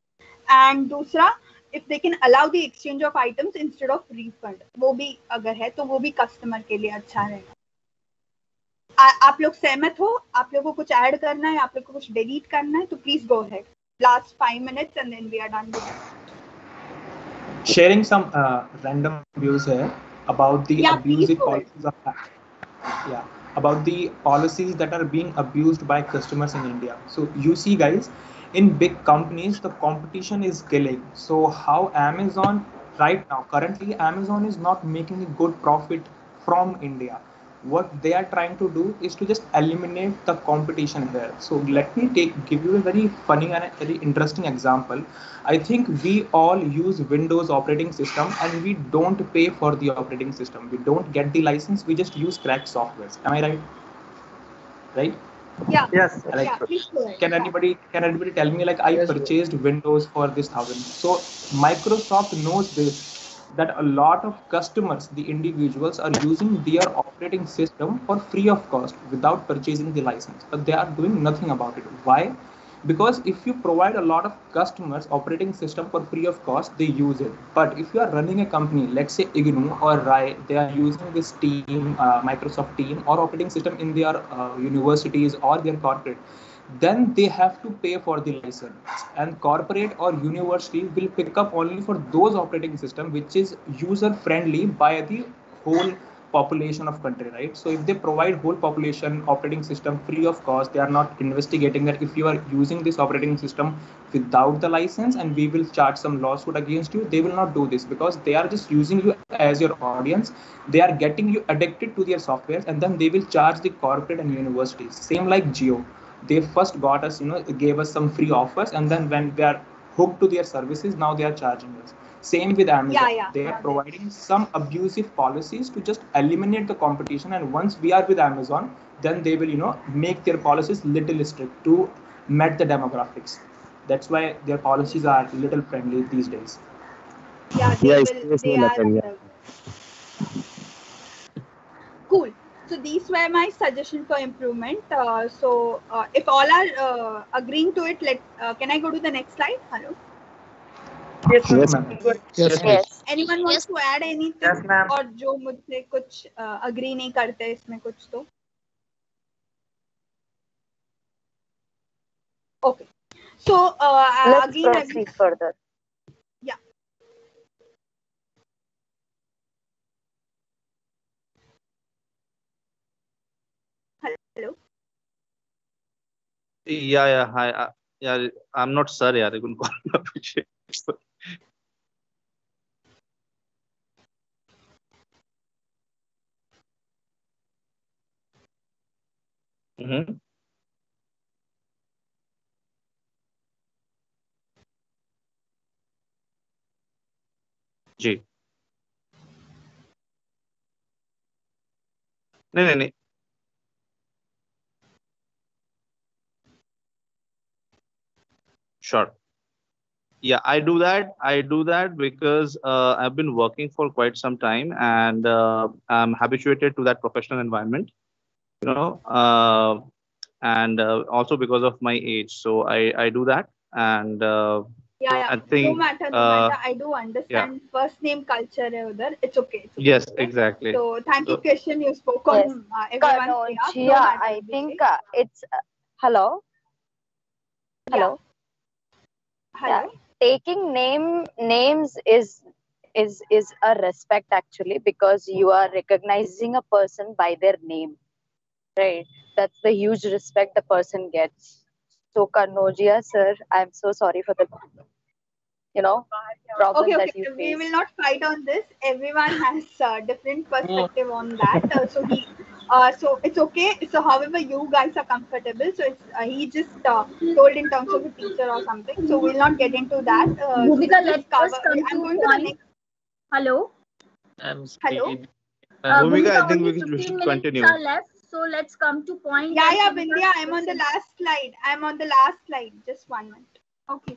And दूसरा, if they can allow the exchange of items instead of refund, वो भी अगर है तो वो भी कस्टमर के लिए अच्छा रहेगा. आप लोग सहमत हो? आप लोगों को कुछ ऐड करना है, आप लोग को कुछ डिलीट करना है, तो please go ahead. Last 5 minutes and then we are done with it. Sharing some random views here about the abusive policies of about the policies that are being abused by customers in India. So you see guys, in big companies the competition is killing. So how Amazon right now, currently Amazon is not making a good profit from India. What they are trying to do is to just eliminate the competition here. So let me give you a very funny and a very interesting example. I think we all use Windows operating system and we don't pay for the operating system. We don't get the license. We just use cracked software. Am I right? Right? Yeah. Yes. Yeah, please go ahead. Can anybody tell me, like, I purchased Windows for this 1,000. So Microsoft knows this, that a lot of customers, the individuals, are using their operating system for free of cost without purchasing the license, but they are doing nothing about it. Why? Because if you provide a lot of customers operating system for free of cost, they use it. But if you are running a company, let's say IGNU or RAI, they are using this team, Microsoft team or operating system in their universities or their corporate, then they have to pay for the license, and corporate or university will pick up only for those operating system which is user friendly by the whole population of country, right? So if they provide whole population operating system free of cost, they are not investigating that if you are using this operating system without the license and we will charge some lawsuit against you, they will not do this, because they are just using you as your audience. They are getting you addicted to their softwares, and then they will charge the corporate and universities. Same like Jio, they first got us, gave us some free offers, and then when they are hooked to their services, now they are charging us. Same with Amazon. They are providing some abusive policies to just eliminate the competition, and once we are with Amazon, then they will make their policies little strict to met the demographics. That's why their policies are little friendly these days. They are cool. So these were my suggestion for improvement. If all are agreeing to it, can I go to the next slide? Hello. Yes, ma'am. Yes. Anyone wants to add anything? Yes, ma'am. और जो मुझसे कुछ agree नहीं करते इसमें कुछ तो? Okay. So let's again, proceed further. Yeah. Hello. Yeah. Hi. Yeah, I'm not sir. Yeah, you can call me Abhishek. Mm-hmm. जी नहीं sure. Yeah, I do that because I've been working for quite some time, and I'm habituated to that professional environment, and also because of my age, so I do that. And I think no matter. I do understand. First name culture है उधर. It's okay. Yes, exactly. So thank you, Christian. You spoke on everyone's behalf. Yeah, I think it's hello. Hello. Yeah. Taking names is a respect actually, because you are recognizing a person by their name, right? That's the huge respect the person gets. So Kanojia sir, I'm so sorry for the problem that you face. We will not fight on this. Everyone has different perspective on that. So it's okay. So however you guys are comfortable. So it's he just told in terms of a teacher or something. So we'll not get into that. Bhumika, let's first come I'm going to the next. Hello. Hello. Bhumika, I think we should continue. Are left, so let's come to point. Yeah, Vindhya, I'm on the last slide. Just 1 minute. Okay.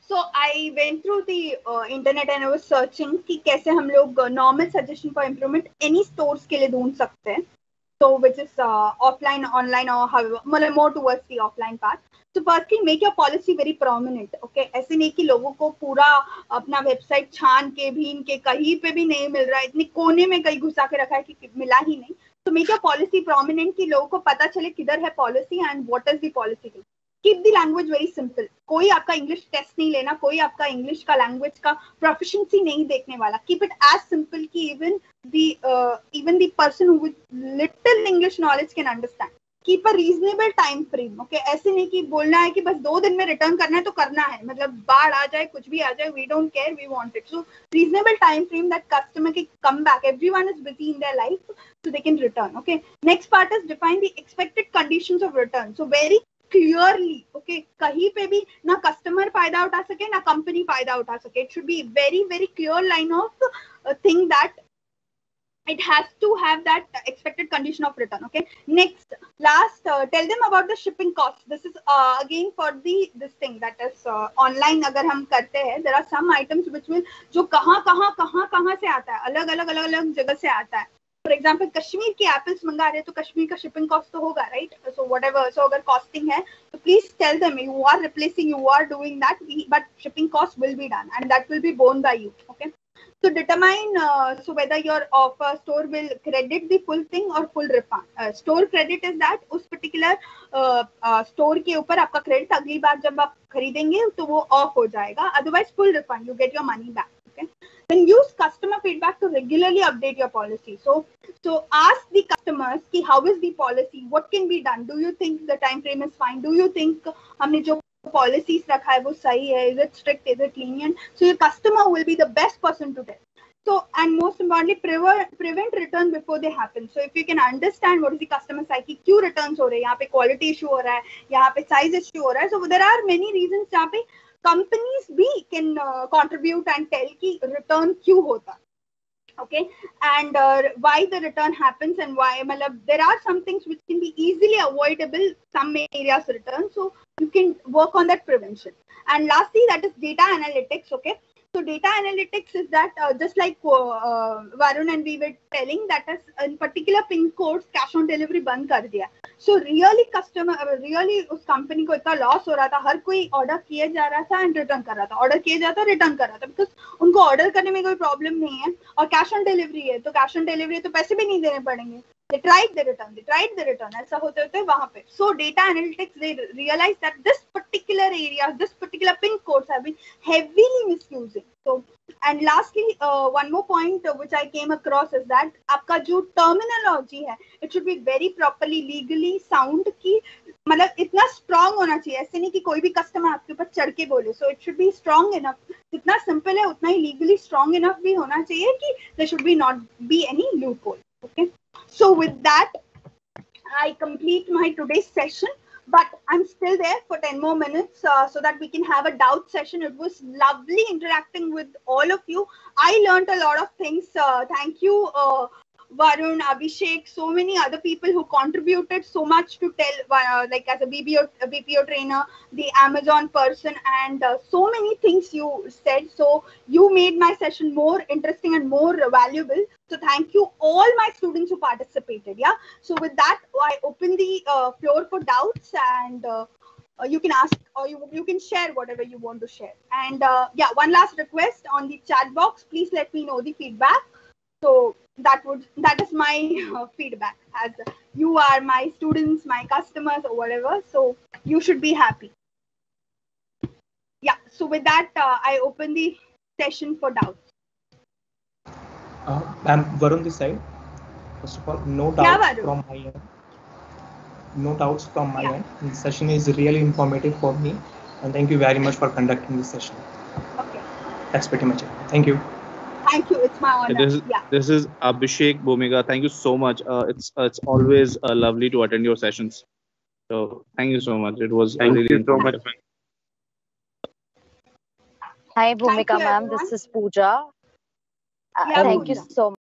So I went through the internet and I was searching कि कैसे हम लोग normal suggestion for improvement any stores के लिए ढूंढ सकते हैं. So which is offline, online, or however, more towards the offline part. So firstly, make your policy very prominent. Okay, ऐसे नहीं कि लोगों को पूरा अपना वेबसाइट छान के भीन के कहीं पे भी नहीं मिल रहा है, इतने कोने में कहीं घुसा के रखा है कि मिला ही नहीं. So make your policy prominent कि लोगों को पता चले किधर है policy and what is the policy. Keep the language very simple. कोई आपका इंग्लिश टेस्ट नहीं लेना, कोई आपका इंग्लिश का लैंग्वेज का प्रोफिशिएंसी नहीं देखने वाला. Keep it as simple कि even the person who with little English knowledge can understand. Keep a reasonable time frame. Okay, ऐसे नहीं कि बोलना है कि बस 2 दिन में रिटर्न करना है तो करना है, मतलब बाढ़ आ जाए कुछ भी आ जाए, we don't care, we want it. So reasonable time frame that customer can come back. Everyone is busy in their life, so they can return. Okay, next part is define the expected conditions of return. So very clearly, okay, कहीं पे भी ना customer फायदा उठा सके ना company फायदा उठा सके. It should be very very clear line of thing that it has to have that expected condition of return. Okay, next last tell them about the shipping cost. This is again for this thing that is online अगर हम करते हैं, there are some items which will जो कहाँ से आता है, अलग जगह से आता है. For example, कश्मीर की एप्पल्स मंगा रहे हैं तो कश्मीर का शिपिंग कॉस्ट तो होगा, राइट? सो व्हाटएवर, सो अगर कॉस्टिंग है तो please tell them you are replacing, you are doing that, but shipping cost will be done and that will be borne by you. Okay, So determine so whether your offer store will credit the full thing or full refund. Store credit is that उस particular store के ऊपर आपका credit अगली बार जब आप खरीदेंगे तो वो off हो जाएगा. Otherwise full refund, you get your money back. Okay. Then use customer feedback to regularly update your policy. So ask the customers कि how is the policy, what can be done, do you think the time frame is fine, do you think हमने जो policies रखा है वो सही है, is it strict, is it lenient. So your customer will be the best person to tell. So, and most importantly, prevent return before they happen. So if you can understand what is the customer psyche, क्यों returns हो रहे हैं, यहाँ पे quality issue हो रहा है, यहाँ पे size issue हो रहा है. So there are many reasons जहाँ पे companies भी can contribute and tell कि return क्यों होता. Okay, and why the return happens and why. There are some things which can be easily avoidable, some areas return. So you can work on that prevention. And lastly, that is data analytics. Okay. So data analytics is that just like Varun and we were telling, that is in particular pin codes cash on delivery बंद कर दिया. So really really उस company को इतना loss हो रहा था, हर कोई order किए जा रहा था and return कर रहा था, order किए जाता return कर रहा था, because उनको order करने में कोई problem नहीं है और cash on delivery है, तो cash on delivery है तो पैसे भी नहीं देने पड़ेंगे. They tried the return. ऐसा होते होते वहाँ पे. So data analytics, they realized that this particular area, this particular pin codes have been heavily misusing. So, and lastly, one more point which I came across is that आपका जो terminology है, it should be very properly legally sound की इतना strong होना चाहिए. ऐसे नहीं कि कोई भी customer आपके ऊपर चढ़ के बोले. So it should be strong enough. जितना simple है उतना ही legally strong enough भी होना चाहिए कि there should be not be any loophole. Okay. So with that, I complete my today's session, but I'm still there for 10 more minutes so that we can have a doubt session. It was lovely interacting with all of you. I learned a lot of things. Thank you, Varun, Abhishek, so many other people who contributed so much to tell, like as a BPO trainer, the Amazon person, and so many things you said. So you made my session more interesting and more valuable. So thank you all my students who participated. Yeah. So with that, I open the floor for doubts, and you can ask or you can share whatever you want to share. And yeah, one last request on the chat box. Please let me know the feedback. So that is my feedback, as you are my students, my customers or whatever. So you should be happy. Yeah. So with that, I open the session for doubts. I'm Varun this side. First of all, no doubts from my end. No doubts from my end. The session is really informative for me, and thank you very much for conducting this session. Okay. That's pretty much it. Thank you. Thank you. It's my honor. This is Abhishek Bhumika. Thank you so much. It's always lovely to attend your sessions. So thank you so much. It was really informative. Hi Bhumika ma'am. This is Pooja. Thank you so much.